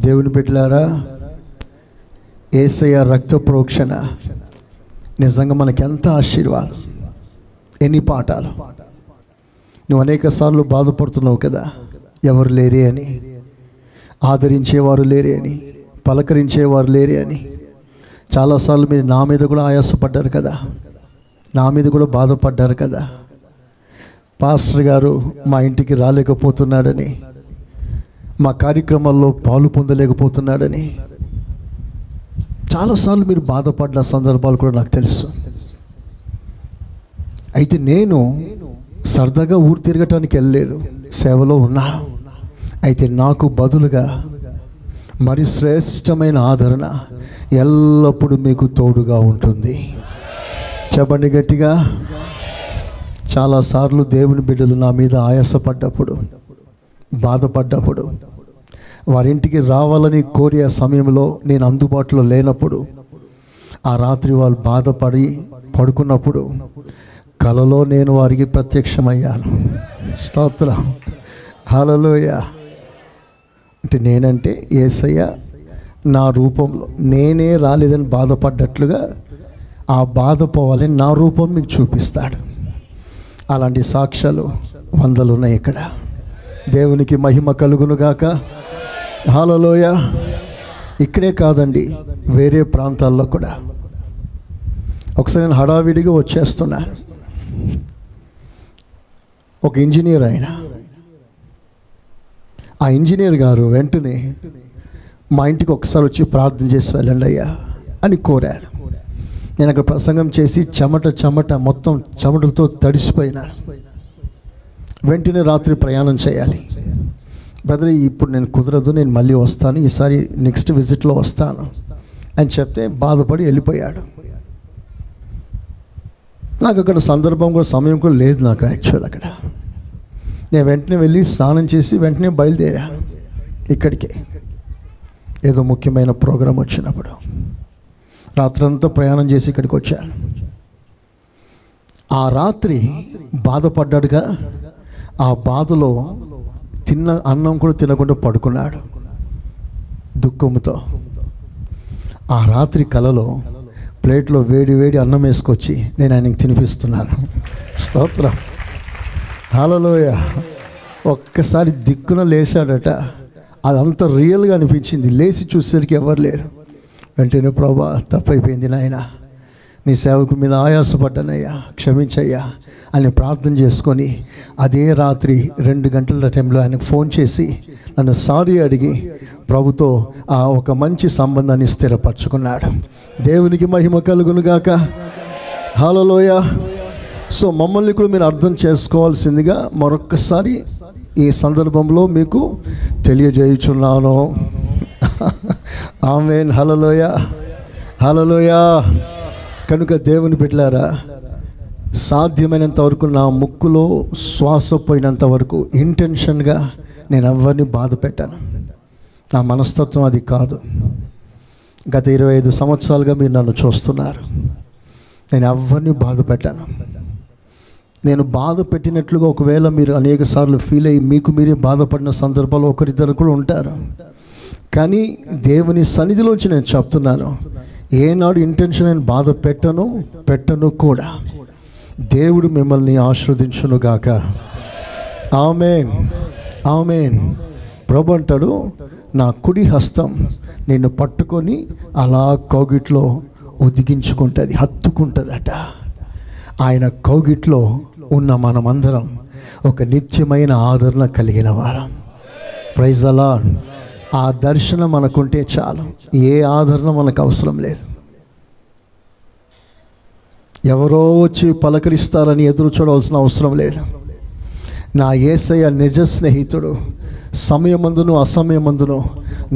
దేవుని బిడ్డలారా, యేసయ్య రక్త ప్రోక్షణ నిజంగా మనకి ఎంత ఆశీర్వాదం. ఎన్ని పాఠాలు. నువ్వు అనేక సార్లు బాధపడుతున్నావు కదా, ఎవరు లేరే అని, ఆదరించేవారు లేరే అని, పలకరించేవారు లేరే అని. చాలాసార్లు మీరు నా మీద కూడా ఆయాసపడ్డారు కదా, నా మీద కూడా బాధపడ్డారు కదా. పాస్టర్ గారు మా ఇంటికి రాలేకపోతున్నాడని, మా కార్యక్రమాల్లో పాలు పొందలేకపోతున్నాడని చాలాసార్లు మీరు బాధపడిన సందర్భాలు కూడా నాకు తెలుసు. అయితే నేను సరదాగా ఊరు తిరగటానికి వెళ్ళలేదు, సేవలో ఉన్నా. అయితే నాకు బదులుగా మరి శ్రేష్టమైన ఆదరణ ఎల్లప్పుడూ మీకు తోడుగా ఉంటుంది. చెప్పండి గట్టిగా. చాలాసార్లు దేవుని బిడ్డలు నా మీద ఆయాసపడ్డప్పుడు, బాధపడ్డప్పుడు, వారింటికి రావాలని కోరే సమయంలో నేను అందుబాటులో లేనప్పుడు, ఆ రాత్రి వాళ్ళు బాధపడి పడుకున్నప్పుడు కలలో నేను వారికి ప్రత్యక్షమయ్యాను. స్తోత్రం, హల్లెలూయా. అంటే నేనంటే యేసయ్య నా రూపంలో, నేనే రాలేదని బాధపడ్డట్లుగా ఆ బాధ పోవాలని నా రూపం మీకు చూపిస్తాడు. అలాంటి సాక్ష్యాలు వందలు ఉన్నాయి ఇక్కడ. దేవునికి మహిమ కలుగునుగాక. హల్లెలూయా. ఇక్కడే కాదండి, వేరే ప్రాంతాల్లో కూడా. ఒకసారి నేను హడావిడిగా వచ్చేస్తున్నా. ఒక ఇంజనీర్ ఆయన, ఆ ఇంజనీర్ గారు వెంటనే మా ఇంటికి ఒకసారి వచ్చి ప్రార్థన చేసి వెళ్ళండి అయ్యా అని కోరారు. నేను అక్కడ ప్రసంగం చేసి చెమట మొత్తం చెమటలతో తడిసిపోయినాను. వెంటనే రాత్రి ప్రయాణం చేయాలి. బ్రదర్ ఇప్పుడు నేను కుదరదు, నేను మళ్ళీ వస్తాను, ఈసారి నెక్స్ట్ విజిట్లో వస్తాను అని చెప్తే బాధపడి వెళ్ళిపోయాడు. నాకు అక్కడ సందర్భం కూడా సమయం కూడా లేదు నాకు. యాక్చువల్ అక్కడ నేను వెంటనే వెళ్ళి స్నానం చేసి వెంటనే బయలుదేరాను ఇక్కడికి, ఏదో ముఖ్యమైన ప్రోగ్రాం వచ్చినప్పుడు. రాత్రంతా ప్రయాణం చేసి ఇక్కడికి వచ్చాను. ఆ రాత్రి బాధపడ్డాడుగా, ఆ బాధలో తిన్న అన్నం కూడా తినకుండా పడుకున్నాడు దుఃఖంతో. ఆ రాత్రి కలలో ప్లేట్లో వేడి వేడి అన్నం వేసుకొచ్చి నేను ఆయనకి తినిపిస్తున్నాను. స్తోత్రం, హల్లెలూయా. ఒక్కసారి దిక్కున లేచాడట. అదంతా రియల్గా అనిపించింది. లేచి చూసేసరికి ఎవరు లేరు. వెంటనే ప్రభా తప్పైపోయింది నాయన, నీ సేవకు మీద ఆయాసపడ్డానయ్యా, క్షమించయ్యా అని ప్రార్థన చేసుకొని అదే రాత్రి 2 గంటల టైంలో ఆయనకు ఫోన్ చేసి నన్ను సారీ అడిగి ప్రభుతో ఆ ఒక మంచి సంబంధాన్ని స్థిరపరచుకున్నాడు. దేవునికి మహిమ కలుగునుగాక. హల్లెలూయా. సో మమ్మల్ని కూడా మీరు అర్థం చేసుకోవాల్సిందిగా మరొక్కసారి ఈ సందర్భంలో మీకు తెలియజేయుచున్నాను. ఆమేన్. హల్లెలూయా, హల్లెలూయా. కనుక దేవుని బిడ్డలారా, సాధ్యమైనంత వరకు నా ముక్కులో శ్వాస పోయినంత వరకు ఇంటెన్షన్గా నేను ఎవరిని బాధ పెట్టాను. నా మనస్తత్వం అది కాదు. గత 25 సంవత్సరాలుగా మీరు నన్ను చూస్తున్నారు. నేను ఎవరిని బాధ పెట్టాను. నేను బాధ పెట్టినట్లుగా ఒకవేళ మీరు అనేక సార్లు ఫీల్ అయ్యి మీకు మీరే బాధపడిన సందర్భాలు ఒకరిద్దరు కూడా ఉంటారు. కానీ దేవుని సన్నిధిలోంచి నేను చెప్తున్నాను, ఏనాడు ఇంటెన్షన్ అని బాధ పెట్టను కూడా. దేవుడు మిమ్మల్ని ఆశీర్వదించునుగాక. ఆమేన్, ఆమేన్. ప్రభు అంటాడు, నా కుడి హస్తం నిన్ను పట్టుకొని అలా కౌగిట్లో ఒదిగించుకుంటుంది, హత్తుకుంటుందట. ఆయన కౌగిట్లో ఉన్న మనమందరం ఒక నిత్యమైన ఆదరణ కలిగిన వారం. Praise the lord. ఆ దర్శనం మనకుంటే చాలు, ఏ ఆదరణ మనకు అవసరం లేదు. ఎవరో వచ్చి పలకరిస్తారని ఎదురు చూడవలసిన అవసరం లేదు. నా యేసయ్య నిజ స్నేహితుడు. సమయమందును అసమయమందును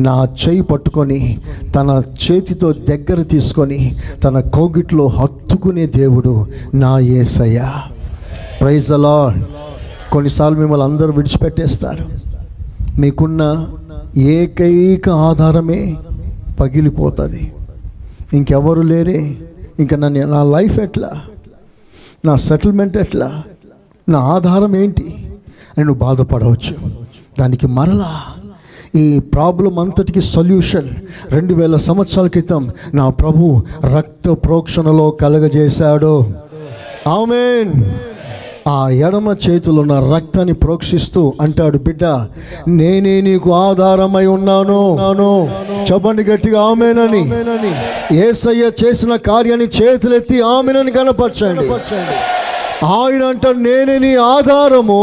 నా చేయి పట్టుకొని తన చేతితో దగ్గర తీసుకొని తన కౌగిట్లో హత్తుకునే దేవుడు నా యేసయ్య. Praise the lord. కొన్నిసార్లు మిమ్మల్ని అందరూ విడిచిపెట్టేస్తారు. మీకున్న ఏకైక ఆధారమే పగిలిపోతుంది. ఇంకెవరు లేరే, ఇంకా నా లైఫ్ ఎట్లా, నా సెటిల్మెంట్ ఎట్లా, నా ఆధారం ఏంటి అని నువ్వు బాధపడవచ్చు. దానికి మరలా ఈ ప్రాబ్లం అంతటికి సొల్యూషన్ 2000 సంవత్సరాల క్రితం నా ప్రభు రక్త ప్రోక్షణలో కలగజేశాడు. ఆమేన్. ఆ ఎడమ చేతిలో ఉన్న రక్తాన్ని ప్రోక్షిస్తూ అంటాడు, బిడ్డ నేనే నీకు ఆధారమై ఉన్నాను. చెప్పండి గట్టిగా ఆమేనని. యేసయ్య చేసిన కార్యాన్ని చేతులెత్తి ఆమేనని కనపరచండి. ఆయన అంటాడు, నేనే నీ ఆధారము,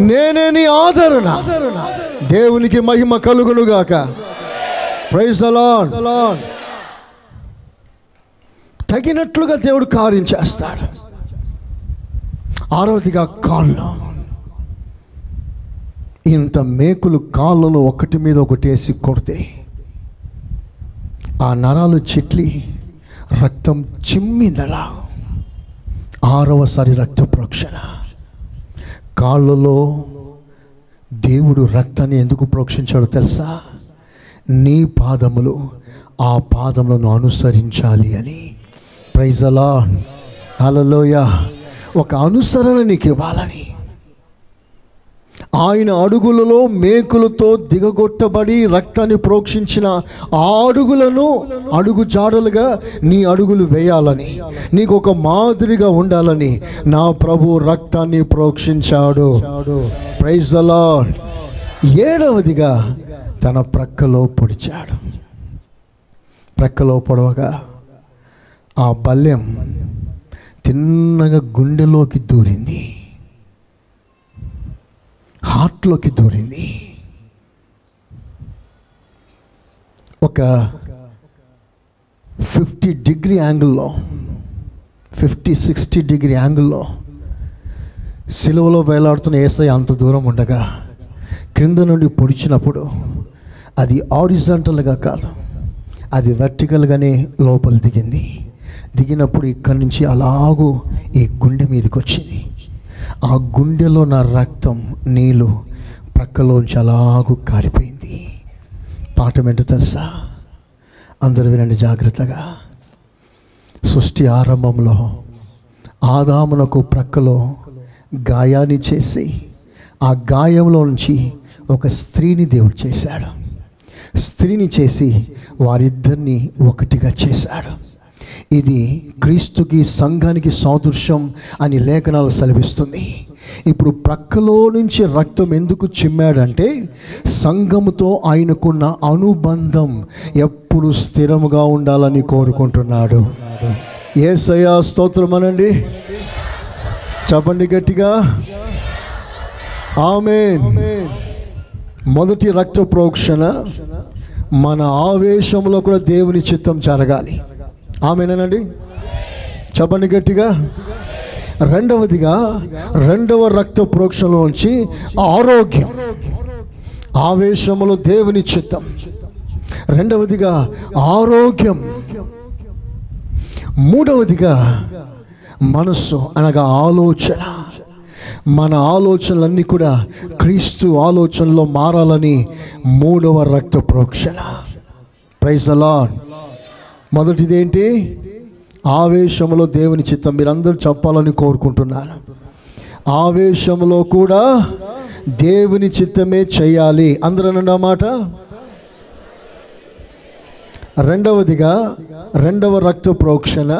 నేనే నీ ఆదరణ. దేవునికి మహిమ కలుగునుగాక. Praise the lord. తగినట్లుగా దేవుడు కార్యం చేస్తాడు. ఆరవదిగా కాళ్ళు. ఇంత మేకులు కాళ్ళలో ఒకటి మీద ఒకటి వేసి కొడితే ఆ నరాలు చిట్లి రక్తం చిమ్మిందలా. 6వసారి రక్త ప్రోక్షణ. కాళ్ళలో దేవుడు రక్తాన్ని ఎందుకు ప్రోక్షించాడో తెలుసా? నీ పాదములు ఆ పాదములను అనుసరించాలి అని. Praise the lord. హల్లెలూయా. ఒక అనుసరణ నీకు ఇవ్వాలని. ఆయన అడుగులలో మేకులతో దిగగొట్టబడి రక్తాన్ని ప్రోక్షించిన ఆ అడుగులను అడుగు జాడలుగా నీ అడుగులు వేయాలని, నీకు ఒక మాదిరిగా ఉండాలని నా ప్రభు రక్తాన్ని ప్రోక్షించాడు. Praise the lord. 7వదిగా తన ప్రక్కలో పొడిచాడు. ప్రక్కలో పొడవగా ఆ బల్యం తిన్నగా గుండెలోకి దూరింది, హార్ట్లోకి దూరింది. ఒక 50 డిగ్రీ యాంగిల్లో, 50-60 డిగ్రీ యాంగిల్లో సిలువలో వేలాడుతున్న యేసయ్య అంత దూరం ఉండగా క్రింద నుండి పొడిచినప్పుడు అది హారిజాంటల్గా కాదు, అది వర్టికల్గానే లోపల దిగినప్పుడు ఇక్కడి నుంచి అలాగూ ఈ గుండె మీదకి వచ్చింది. ఆ గుండెలో నా రక్తం నీళ్ళు ప్రక్కలోంచి అలాగూ కారిపోయింది. పాఠం ఏంటో తెలుసా? అందరూ వినండి జాగ్రత్తగా. సృష్టి ఆరంభంలో ఆదామునకు ప్రక్కలో గాయాన్ని చేసి ఆ గాయంలో నుంచి ఒక స్త్రీని దేవుడు చేశాడు. స్త్రీని చేసి వారిద్దరిని ఒకటిగా చేశాడు. ఇది క్రీస్తుకి సంఘానికి సాదృశ్యం అని లేఖనాలు సెలవిస్తుంది. ఇప్పుడు ప్రక్కలో నుంచి రక్తం ఎందుకు చిమ్మాడంటే సంఘముతో ఆయనకున్న అనుబంధం ఎప్పుడు స్థిరముగా ఉండాలని కోరుకుంటున్నాడు. యేసయ్య స్తోత్రం అనండి, చెప్పండి గట్టిగా ఆమేన్. మొదటి రక్త ప్రోక్షణ మన ఆవేశంలో కూడా దేవుని చిత్తం జరగాలి. ఆమేనండి, చెప్పండి గట్టిగా. రెండవదిగా రెండవ రక్త ప్రోక్షణలోంచి ఆరోగ్యం, ఆవేశములో దేవుని చిత్తం. రెండవదిగా ఆరోగ్యం. మూడవదిగా మనస్సు అనగా ఆలోచన. మన ఆలోచనలన్నీ కూడా క్రీస్తు ఆలోచనలో మారాలని మూడవ రక్త ప్రోక్షణ. Praise the lord. మొదటిది ఏంటి? ఆవేశములో దేవుని చిత్తం. మీరందరూ చెప్పాలని కోరుకుంటున్నాను. ఆవేశములో కూడా దేవుని చిత్తమే చేయాలి. అందరూ అన్నమాట. రెండవ రక్త ప్రోక్షణ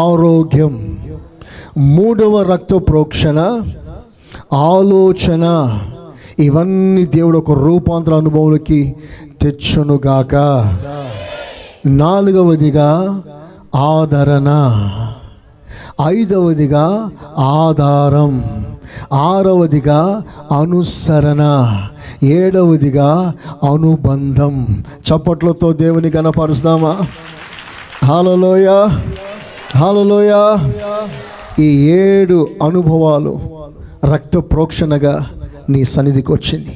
ఆరోగ్యం. మూడవ రక్త ప్రోక్షణ ఆలోచన. ఇవన్నీ దేవుడు ఒక రూపాంతర అనుభవంలోకి తెచ్చునుగాక. నాలుగవదిగా ఆదరణ. ఐదవదిగా ఆధారం. ఆరవదిగా అనుసరణ. ఏడవదిగా అనుబంధం. చప్పట్లతో దేవుని గణపరుస్తామా? హల్లెలూయా, హల్లెలూయా. ఈ 7 అనుభవాలు రక్త ప్రోక్షణగా నీ సన్నిధికి వచ్చింది.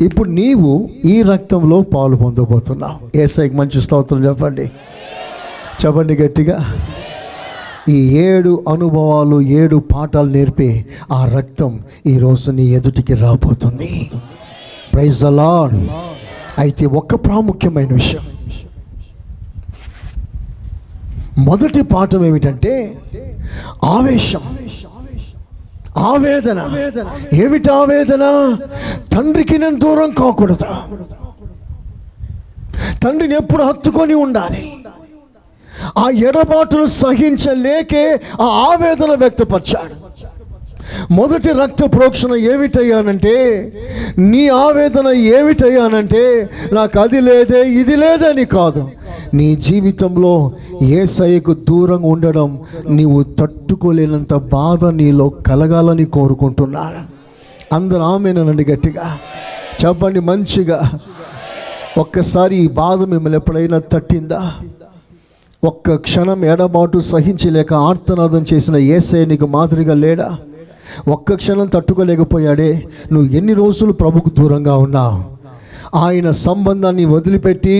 ఇప్పుడు నీవు ఈ రక్తంలో పాలు పొందబోతున్నావు. యేసయ్యకి మంచి స్తోత్రం చెప్పండి, చెప్పండి గట్టిగా. ఈ 7 అనుభవాలు 7 పాఠాలు నేర్పే ఆ రక్తం ఈరోజు నీ ఎదుటికి రాబోతుంది. Praise the lord. అయితే ఒక ప్రాముఖ్యమైన విషయం, మొదటి పాఠం ఏమిటంటే ఆవేశం, ఆవేదన. ఏమిటి ఆవేదన? తండ్రికి నేను దూరం కాకూడదు, తండ్రిని ఎప్పుడు హత్తుకొని ఉండాలి. ఆ ఎడబాటును సహించలేకే ఆ ఆవేదన వ్యక్తపరిచాడు. మొదటి రక్త ప్రోక్షణ ఏమిటయ్యానంటే, నీ ఆవేదన ఏమిటయ్యానంటే, నాకు అది లేదే ఇది లేదని కాదు, నీ జీవితంలో యేసయ్యకు దూరంగా ఉండడం నీవు తట్టుకోలేనంత బాధ నీలో కలగాలని కోరుకుంటున్నాను. అందరూ ఆమేనండి గట్టిగా చెప్పండి మంచిగా. ఒక్కసారి ఈ బాధ మిమ్మల్ని ఎప్పుడైనా తట్టిందా? ఒక్క క్షణం ఎడబాటు సహించలేక ఆర్తనాదం చేసిన యేసయ్య నీకు మాదిరిగా లేడా? ఒక్క క్షణం తట్టుకోలేకపోయాడే. నువ్వు ఎన్ని రోజులు ప్రభుకు దూరంగా ఉన్నావు? ఆయన సంబంధాన్ని వదిలిపెట్టి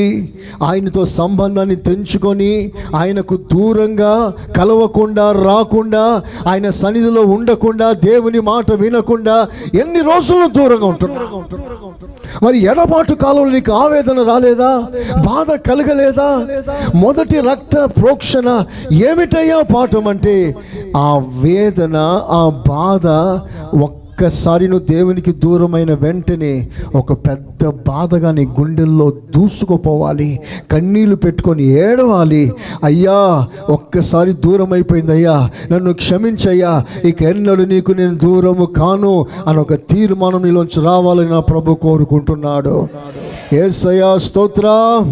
ఆయనతో సంబంధాన్ని తెంచుకొని ఆయనకు దూరంగా కలవకుండా, రాకుండా, ఆయన సన్నిధిలో ఉండకుండా, దేవుని మాట వినకుండా ఎన్ని రోజులు దూరంగా ఉంటున్నావు? మరి ఎడబాటు కాలంలో నీకు ఆవేదన రాలేదా? బాధ కలగలేదా? మొదటి రక్త ప్రోక్షణ ఏమిటయ్యా పాఠం అంటే, ఆ వేదన, ఆ బాధ ఒక్కసారి నువ్వు దేవునికి దూరమైన వెంటనే ఒక పెద్ద బాధగా నీ గుండెల్లో దూసుకుపోవాలి, కన్నీళ్లు పెట్టుకొని ఏడవాలి. అయ్యా ఒక్కసారి దూరం అయిపోయింది అయ్యా, నన్ను క్షమించయ్యా, ఇక ఎన్నడూ నీకు నేను దూరము కాను అని ఒక తీర్మానం నీలోంచి రావాలని నా ప్రభు కోరుకుంటున్నాడు. యేసయ్యా స్తోత్రం,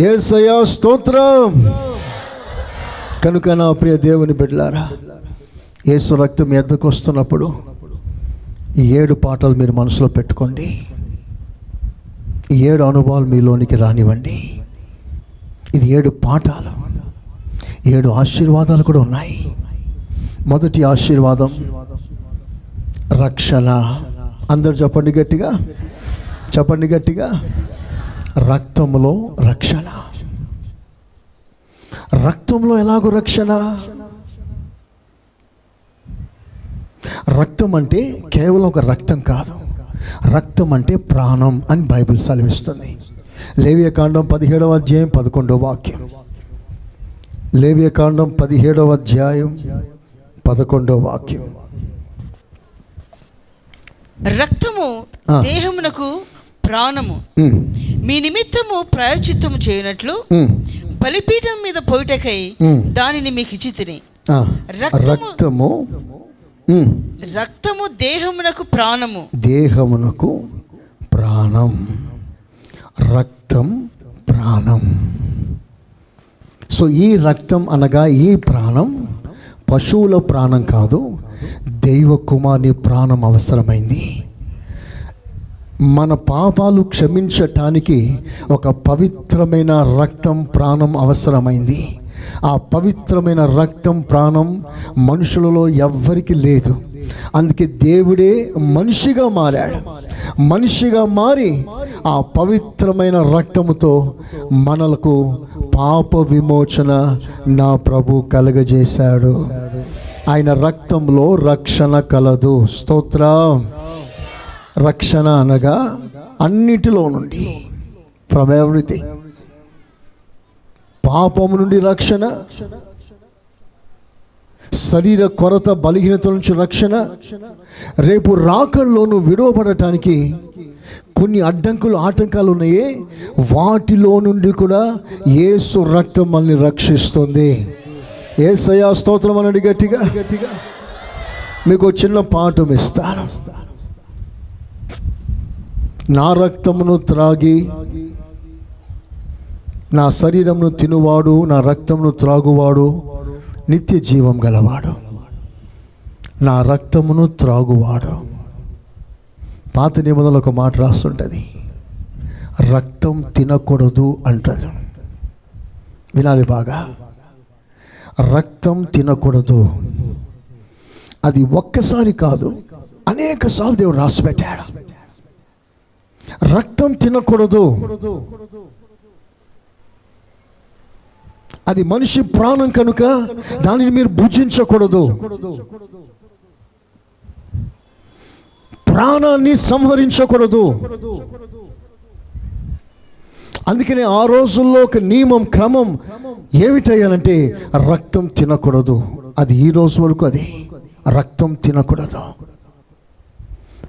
యేసయ్యా స్తోత్రం. కనుక నా ప్రియ దేవుని బిడ్డలారా, యేసు రక్తం ఎద్దకు వస్తున్నప్పుడు ఈ 7 పాఠాలు మీరు మనసులో పెట్టుకోండి. ఈ 7 అనుభవాలు మీలోనికి రానివ్వండి. ఇది 7 పాఠాలు, 7 ఆశీర్వాదాలు కూడా ఉన్నాయి. మొదటి ఆశీర్వాదం రక్షణ. అందరు చెప్పండి గట్టిగా, చెప్పండి గట్టిగా. రక్తంలో రక్షణ. రక్తంలో ఎలాగో రక్షణ? రక్తం అంటే కేవలం ఒక రక్తం కాదు, రక్తం అంటే ప్రాణం అని బైబిల్ సెలవిస్తుంది. లేవియకాండం 17వ అధ్యాయం 11వ వాక్యం. లేవియకాండం 17వ అధ్యాయం 11వ వాక్యం. రక్తము దేహమునకు ప్రాణము, మీ నిమిత్తము ప్రాయశ్చిత్తము చేయనట్లు బలిపీఠం మీద పోయిటకై దానిని మీకు ఇచ్చితిని. రక్తము దేహమునకు ప్రాణము, దేహమునకు ప్రాణం. రక్తం ప్రాణం. సో ఈ రక్తం అనగా ఈ ప్రాణం పశువుల ప్రాణం కాదు, దైవ కుమారుని ప్రాణం అవసరమైంది. మన పాపాలు క్షమించటానికి ఒక పవిత్రమైన రక్తం ప్రాణం అవసరమైంది. ఆ పవిత్రమైన రక్తం ప్రాణం మనుషులలో ఎవ్వరికి లేదు. అందుకే దేవుడే మనిషిగా మారాడు. మనిషిగా మారి ఆ పవిత్రమైన రక్తముతో మనలకు పాప విమోచన నా ప్రభు కలుగజేశాడు. ఆయన రక్తంలో రక్షణ కలదు. స్తోత్రం. రక్షణ అనగా అన్నిటిలో నుండి, ఫ్రమ్ ఎవ్రీథింగ్. పాపము నుండి రక్షణ, శరీర కొరత బలహీనత నుంచి రక్షణ, రేపు రాకడలోను విడువబడటానికి కొన్ని అడ్డంకులు ఆటంకాలు ఉన్నాయే, వాటిలో నుండి కూడా యేసు రక్తం మనల్ని రక్షిస్తుంది. యేసయ్యా స్తోత్రం అనండి గట్టిగా. మీకు చిన్న పాఠం ఇస్తాను. నా రక్తమును త్రాగి నా శరీరమును తినువాడు, నా రక్తమును త్రాగువాడు నిత్య జీవం గలవాడు. నా రక్తమును త్రాగువాడు. పాత నిబంధనలో ఒక మాట రాస్తుంటుంది, రక్తం తినకూడదు అంటది. వినాలి బాగా, రక్తం తినకూడదు. అది ఒక్కసారి కాదు, అనేక సార్లు దేవుడు రాసి పెట్టాడు. రక్తం తినకూడదు. అది మనిషి ప్రాణం కనుక దానిని మీరు భుజించకూడదు. ప్రాణాన్ని సంహరించకూడదు. అందుకనే ఆ రోజుల్లో ఒక నియమం, క్రమం ఏమిటయ్యానంటే రక్తం తినకూడదు. అది ఈ రోజు వరకు అది రక్తం తినకూడదు.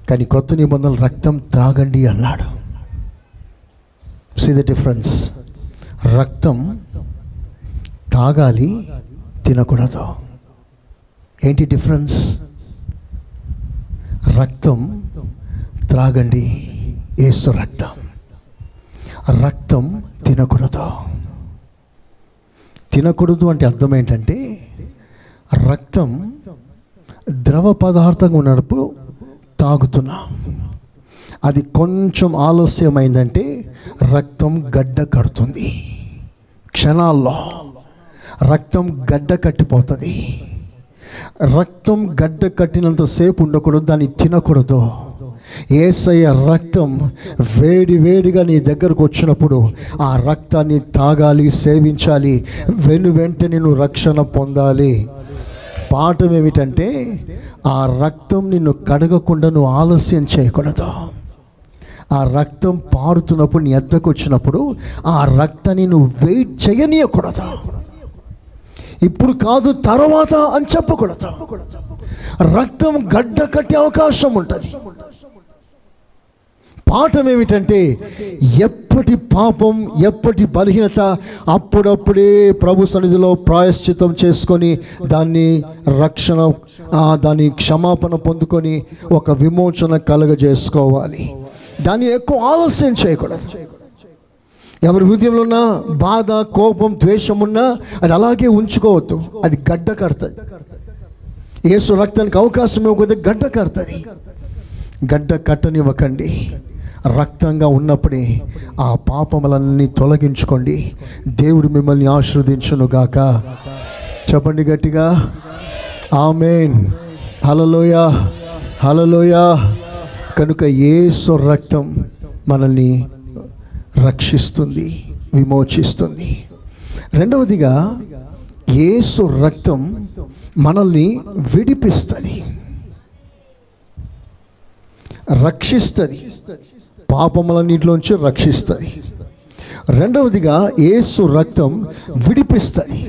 కానీ కొత్త నిబంధనలు రక్తం త్రాగండి అన్నాడు. See the difference. రక్తం తాగాలి, తినకూడదు. ఏంటి డిఫరెన్స్? రక్తం త్రాగండి, యేసు రక్తం. రక్తం తినకూడదు. తినకూడదు అంటే అర్థం ఏంటంటే, రక్తం ద్రవ పదార్థంగా ఉన్నప్పుడు తాగుతున్నాం. అది కొంచెం ఆలస్యమైందంటే రక్తం గడ్డ కడుతుంది. క్షణాల్లో రక్తం గడ్డ కట్టిపోతుంది. రక్తం గడ్డ కట్టినంతసేపు ఉండకూడదు, దాన్ని తినకూడదు. యేసయ్య రక్తం వేడి వేడిగా నీ దగ్గరకు వచ్చినప్పుడు ఆ రక్తాన్ని తాగాలి, సేవించాలి. వెంటనే నువ్వు రక్షణ పొందాలి. పాఠం ఏమిటంటే, ఆ రక్తం నిన్ను కడగకుండా నువ్వు ఆలస్యం చేయకూడదు. ఆ రక్తం పారుతున్నప్పుడు నీ ఎద్దకు వచ్చినప్పుడు ఆ రక్తాన్ని నువ్వు వెయిట్ చేయనీయకూడదు. ఇప్పుడు కాదు, తర్వాత అని చెప్పకూడదు. రక్తం గడ్డ కట్టే అవకాశం ఉంటుంది. పాఠం ఏమిటంటే, ఎప్పటి పాపం, ఎప్పటి బలహీనత అప్పుడప్పుడే ప్రభు సన్నిధిలో ప్రాయశ్చిత్తం చేసుకొని దాన్ని రక్షణ, దాని క్షమాపణ పొందుకొని ఒక విమోచన కలుగజేసుకోవాలి. దాన్ని ఎక్కువ ఆలస్యం చేయకూడదు. ఎవరి హృదయంలో ఉన్న బాధ, కోపం, ద్వేషం ఉన్నా అది అలాగే ఉంచుకోవద్దు. అది గడ్డ కడుతుంది. యేసు రక్తానికి అవకాశం ఇవ్వకపోతే గడ్డ కడుతుంది. గడ్డ కట్టనివ్వకండి. రక్తంగా ఉన్నప్పుడే ఆ పాపములన్నీ తొలగించుకోండి. దేవుడు మిమ్మల్ని ఆశీర్వదించునుగాక. చెప్పండి గట్టిగా ఆమేన్. హల్లెలూయా, హల్లెలూయా. కనుక యేసు రక్తం మనల్ని రక్షిస్తుంది, విమోచిస్తుంది. రెండవదిగా, యేసు రక్తం మనల్ని విడిపిస్తుంది, రక్షిస్తుంది. పాపములన్నిటిలోంచి రక్షిస్తుంది. రెండవదిగా, యేసు రక్తం విడిపిస్తుంది.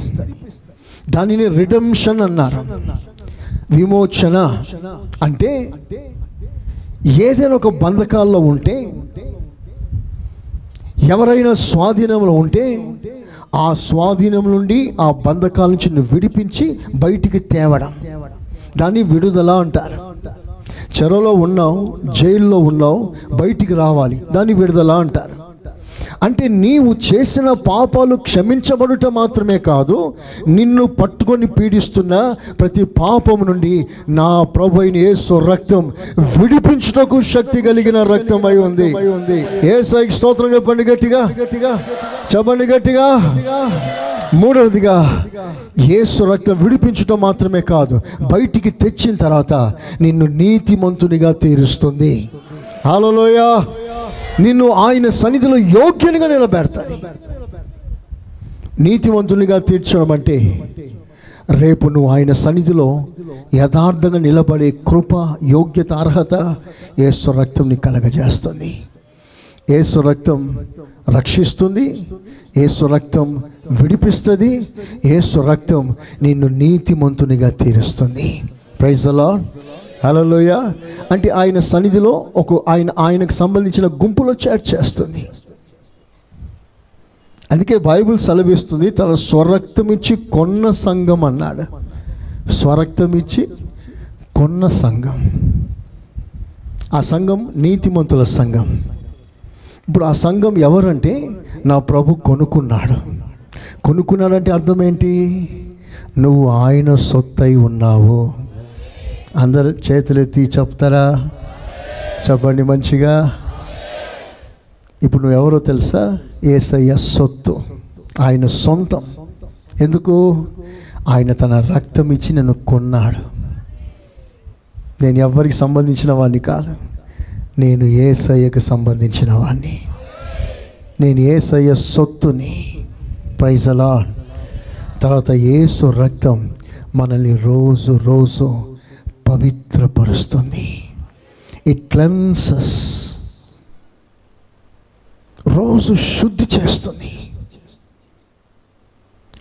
దానిని రిడెంప్షన్ అన్నారు. విమోచన అంటే ఏదైనా ఒక బంధకాల్లో ఉంటే, ఎవరైనా స్వాధీనంలో ఉంటే ఆ స్వాధీనం నుండి, ఆ బంధకాల నుంచి నువ్వు విడిపించి బయటికి తేవడం, దాన్ని విడుదల అంటారు. చెరలో ఉన్నావు, జైల్లో ఉన్నావు, బయటికి రావాలి, దాన్ని విడుదల అంటారు. అంటే నీవు చేసిన పాపాలు క్షమించబడుట మాత్రమే కాదు, నిన్ను పట్టుకొని పీడిస్తున్న ప్రతి పాపం నుండి నా ప్రభు అయిన యేసు రక్తం విడిపించుటకు శక్తి కలిగిన రక్తం అయి ఉంది. యేసయ్యకి స్తోత్రం చెప్పండి గట్టిగా, చెప్పండి గట్టిగా. మూడవదిగా, యేసు రక్తం విడిపించటం మాత్రమే కాదు, బయటికి తెచ్చిన తర్వాత నిన్ను నీతిమంతునిగా తీరుస్తుంది. హల్లెలూయా. నిన్ను ఆయన సన్నిధిలో యోగ్యునిగా నిలబెడతాది. నీతివంతునిగా తీర్చడం అంటే రేపు నువ్వు ఆయన సన్నిధిలో యథార్థంగా నిలబడే కృప, యోగ్యత, అర్హత యేసు రక్తం ని కలగజేస్తుంది. యేసు రక్తం రక్షిస్తుంది, యేసు రక్తం విడిపిస్తుంది, యేసు రక్తం నిన్ను నీతిమంతునిగా తీరుస్తుంది. Praise the lord. హల్లెలూయా. అంటే ఆయన సన్నిధిలో ఆయనకు సంబంధించిన గుంపులో చేస్తుంది. అందుకే బైబిల్ సెలవిస్తుంది, తన స్వరక్తం ఇచ్చి కొన్న సంఘం అన్నాడు. స్వరక్తం ఇచ్చి కొన్న సంఘం. ఆ సంఘం నీతిమంతుల సంఘం. ఇప్పుడు ఆ సంఘం ఎవరంటే నా ప్రభు కొనుక్కున్నాడంటే అర్థం ఏంటి? నువ్వు ఆయన సొత్తై ఉన్నావు. అందరు చేతులెత్తి చెప్తారా? చెప్పండి మంచిగా. ఇప్పుడు నువ్వు ఎవరో తెలుసా? యేసయ్య సొత్తు, ఆయన సొంతం. ఎందుకు? ఆయన తన రక్తం ఇచ్చి నన్ను కొన్నాడు. నేను ఎవరికి సంబంధించిన వాడిని కాదు, నేను యేసయ్యకు సంబంధించిన వాడిని. నేను యేసయ్య సొత్తుని. Praise the lord. తర్వాత యేసు రక్తం మనల్ని రోజు రోజు పవిత్రపరుస్తుంది. ఇట్ క్లెన్సెస్, రోజు శుద్ధి చేస్తుంది.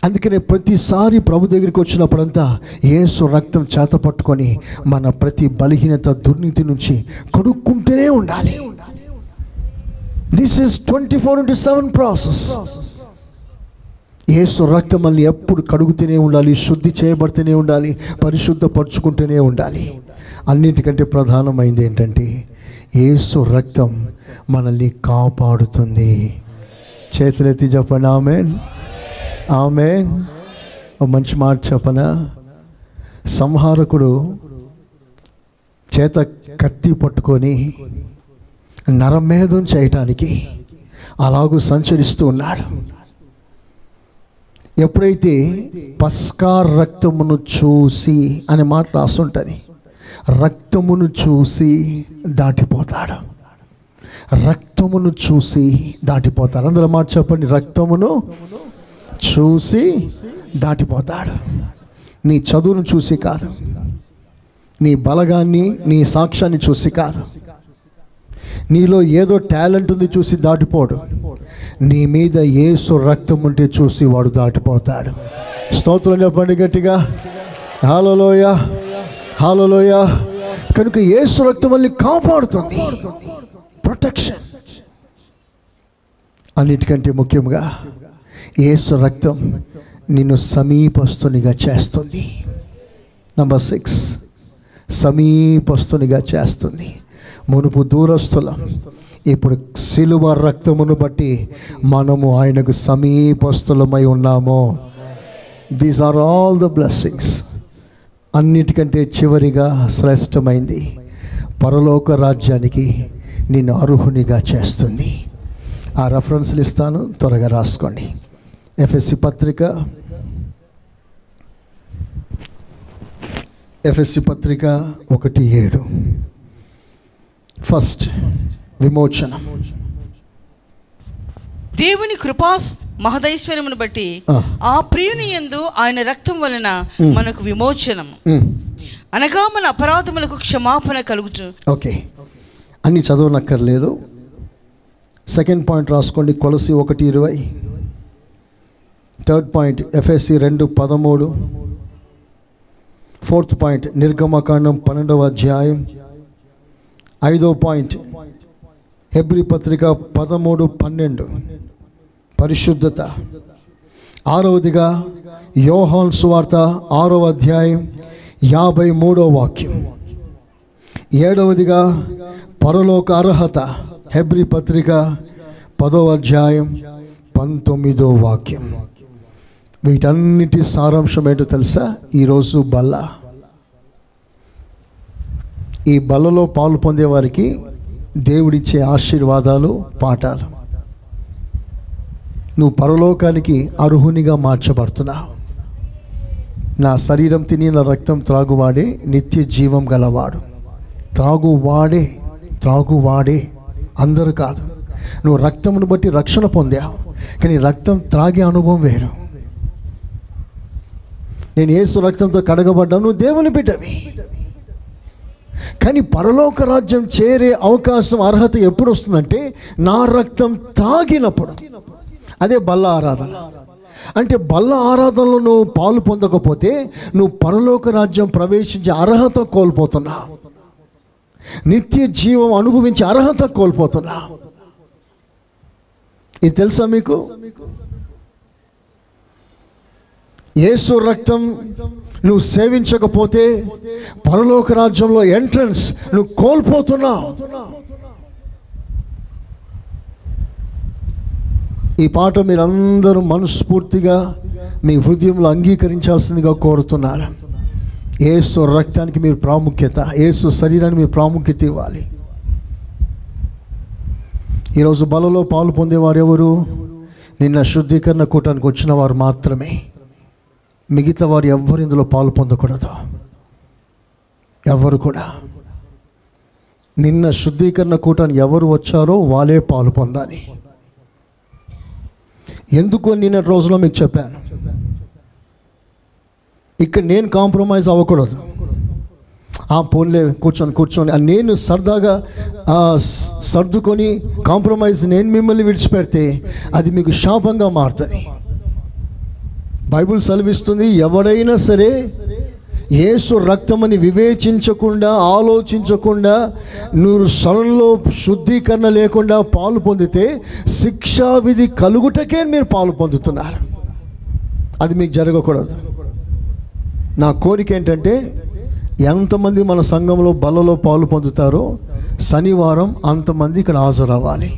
అందుకనే ప్రతిసారి ప్రభు దగ్గరికి వచ్చినప్పుడంతా యేసు రక్తం చేత పట్టుకొని మన ప్రతి బలహీనత, దుర్నీతి నుంచి కడుక్కుంటూనే ఉండాలి. This is 24/7 process. యేసు రక్తం మనల్ని ఎప్పుడు కడుగుతూనే ఉండాలి, శుద్ధి చేయబడుతూనే ఉండాలి, పరిశుద్ధపరచుకుంటూనే ఉండాలి. అన్నిటికంటే ప్రధానమైంది ఏంటంటే యేసు రక్తం మనల్ని కాపాడుతుంది. చేతులెత్తి చెప్పండి ఆమేన్. ఆమేన్. మంచి మాట చెప్పనా? సంహారకుడు చేత కత్తి పట్టుకొని నరమేధం చేయటానికి అలాగూ సంచరిస్తూ ఉన్నాడు. ఎప్పుడైతే పస్కా రక్తమును చూసి అనే మాట రాస్తుంటుంది, రక్తమును చూసి దాటిపోతాడు. రక్తమును చూసి దాటిపోతాడు. అందులో మాట చెప్పండి, రక్తమును చూసి దాటిపోతాడు. నీ చదువును చూసి కాదు, నీ బలగాన్ని, నీ సాక్ష్యాన్ని చూసి కాదు, నీలో ఏదో టాలెంట్ ఉంది చూసి దాటిపోడు. నీ మీద యేసు రక్తం ఉంటే చూసి వాడు దాటిపోతాడు. స్తోత్రం చెప్పండి గట్టిగా. హల్లెలూయా, హల్లెలూయా. కనుక యేసు రక్తం వల్ల కాపాడుతుంది, ప్రొటెక్షన్. అన్నిటికంటే ముఖ్యంగా యేసు రక్తం నిన్ను సమీపస్తునిగా చేస్తుంది. నంబర్ 6, సమీపస్తునిగా చేస్తుంది. మునుపు దూరస్తులం, ఇప్పుడు సిలువ రక్తమును బట్టి మనము ఆయనకు సమీపస్తులమై ఉన్నాము. These are all the blessings. అన్నిటికంటే చివరిగా శ్రేష్టమైంది, పరలోక రాజ్యానికి నిన్ను అర్హునిగా చేస్తుంది. ఆ రెఫరెన్స్లు ఇస్తాను, త్వరగా రాసుకోండి. ఎఫెసీ పత్రిక 1:7. ఫస్ట్ విమోచనం. దేవుని కృపా మహదైశ్వర్యమును బట్టి ఆ ప్రియుని యందు ఆయన రక్తం వలన మనకు విమోచనం, అనగా మన అపరాధములకు క్షమాపణ కలుగుచు. ఓకే, అన్ని చదవనక్కర్లేదు. సెకండ్ పాయింట్ రాసుకోండి, కొలసి 1:20. థర్డ్ పాయింట్ ఎఫెసీ 2:13. ఫోర్త్ పాయింట్ నిర్గమకాండం 12వ అధ్యాయం. 5వ పాయింట్ హెబ్రీ పత్రిక 13:12 పరిశుద్ధత. 6వదిగా యోహాను సువార్త 6వ అధ్యాయం 53వ వాక్యం. 7వదిగా పరలోక అర్హత, హెబ్రీ పత్రిక 10వ అధ్యాయం 19వ వాక్యం. వీటన్నిటి సారాంశం ఏంటో తెలుసా? ఈరోజు బల్ల. ఈ బల్లలో పాలు పొందేవారికి దేవుడిచ్చే ఆశీర్వాదాలు, పాఠాలు. నువ్వు పరలోకానికి అర్హునిగా మార్చబడుతున్నావు. నా శరీరం తిని నా రక్తం త్రాగువాడే నిత్య జీవం గలవాడు. త్రాగువాడే అందరూ కాదు. నువ్వు రక్తమును బట్టి రక్షణ పొందావు, కానీ రక్తం త్రాగే అనుభవం వేరు. నేను యేసు రక్తంతో కడగబడ్డాను, నువ్వు దేవుని బిడ్డవి. కానీ పరలోక రాజ్యం చేరే అవకాశం, అర్హత ఎప్పుడు వస్తుందంటే నా రక్తం తాగినప్పుడు. అదే బల్ల ఆరాధన. అంటే బల్ల ఆరాధనలో నువ్వు పాలు పొందకపోతే నువ్వు పరలోక రాజ్యం ప్రవేశించే అర్హత కోల్పోతున్నావు. నిత్య జీవం అనుభవించే అర్హత కోల్పోతున్నా. ఇది తెలుసా మీకు? యేసు రక్తం నువ్వు సేవించకపోతే పరలోక రాజ్యంలో ఎంట్రన్స్ నువ్వు కోల్పోతున్నావు. ఈ పాట మీరందరూ మనస్ఫూర్తిగా మీ హృదయంలో అంగీకరించాల్సిందిగా కోరుతున్నారు. యేసు రక్తానికి మీరు ప్రాముఖ్యత, యేసు శరీరానికి మీరు ప్రాముఖ్యత ఇవ్వాలి. ఈరోజు బలలో పాలు పొందేవారు ఎవరు? నిన్న శుద్ధీకరణ కూటానికి వచ్చిన వారు మాత్రమే. మిగతా వారు ఎవ్వరు ఇందులో పాలు పొందకూడదు. ఎవరు కూడా. నిన్న శుద్ధీకరణ కూటానికి ఎవరు వచ్చారో వాళ్ళే పాలు పొందాలి. ఎందుకు నిన్న రోజులో మీకు చెప్పాను, ఇక్కడ నేను కాంప్రమైజ్ అవ్వకూడదు. పోన్లే కూర్చొని నేను సరదాగా సర్దుకొని కాంప్రమైజ్ నేను మిమ్మల్ని విడిచిపెడితే అది మీకు శాపంగా మారుతుంది. బైబిల్ సెలవిస్తుంది, ఎవరైనా సరే యేసు రక్తమని వివేచించకుండా, ఆలోచించకుండా, నువ్వు స్వరంలో శుద్ధీకరణ లేకుండా పాలు పొందితే శిక్షావిధి కలుగుటకే మీరు పాలు పొందుతున్నారు. అది మీకు జరగకూడదు. నా కోరిక ఏంటంటే, ఎంతమంది మన సంఘంలో బలలో పాలు పొందుతారో శనివారం అంతమంది ఇక్కడ హాజరవ్వాలి.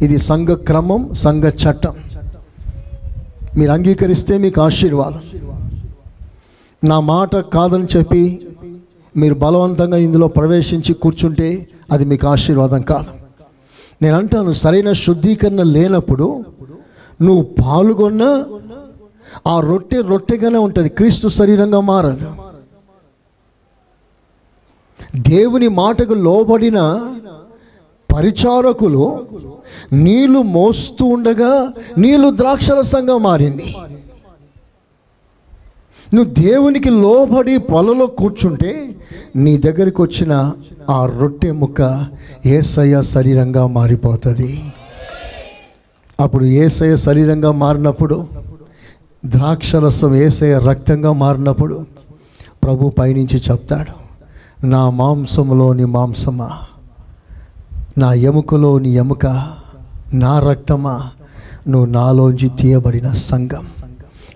ఇది సంఘ క్రమం, సంఘ చట్టం. మీరు అంగీకరిస్తే మీకు ఆశీర్వాదం. నా మాట కాదని చెప్పి మీరు బలవంతంగా ఇందులో ప్రవేశించి కూర్చుంటే అది మీకు ఆశీర్వాదం కాదు. నేను అంటాను, సరైన శుద్ధీకరణ లేనప్పుడు నువ్వు పాల్గొన్న ఆ రొట్టెగానే ఉంటుంది, క్రీస్తు శరీరంగా మారదు. దేవుని మాటకు లోబడిన పరిచారకులు నీళ్లు మోస్తూ ఉండగా నీళ్లు ద్రాక్షరసంగా మారింది. నువ్వు దేవునికి లోబడి పొలలో కూర్చుంటే నీ దగ్గరికి వచ్చిన ఆ రొట్టె ముక్క యేసయ్య శరీరంగా మారిపోతుంది. అప్పుడు యేసయ్య శరీరంగా మారినప్పుడు, ద్రాక్షరసం యేసయ్య రక్తంగా మారినప్పుడు ప్రభు పైనుంచి చెప్తాడు, నా మాంసములోని మాంసమా, నా ఎముకలోని ఎముక, నా రక్తమా, నువ్వు నాలోంచి తీయబడిన సంఘం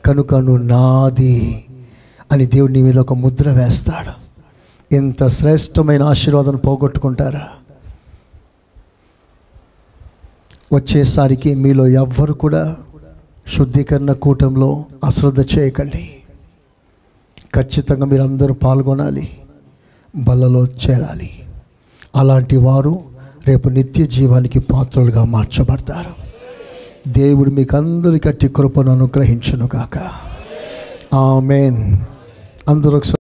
కనుక నువ్వు నాది అని దేవుడు నీ మీద ఒక ముద్ర వేస్తాడు. ఎంత శ్రేష్టమైన ఆశీర్వాదం పోగొట్టుకుంటారా? వచ్చేసరికి మీలో ఎవ్వరు కూడా శుద్ధీకరణ కూటంలో అశ్రద్ధ చేయకండి. ఖచ్చితంగా మీరు అందరూ పాల్గొనాలి, బలలో చేరాలి. అలాంటి వారు రేపు నిత్య జీవానికి పాత్రలుగా మార్చబడతారు. దేవుడు మీకు అందరికీ అట్టి కృపను అనుగ్రహించును గాక. ఆమేన్. అందరూ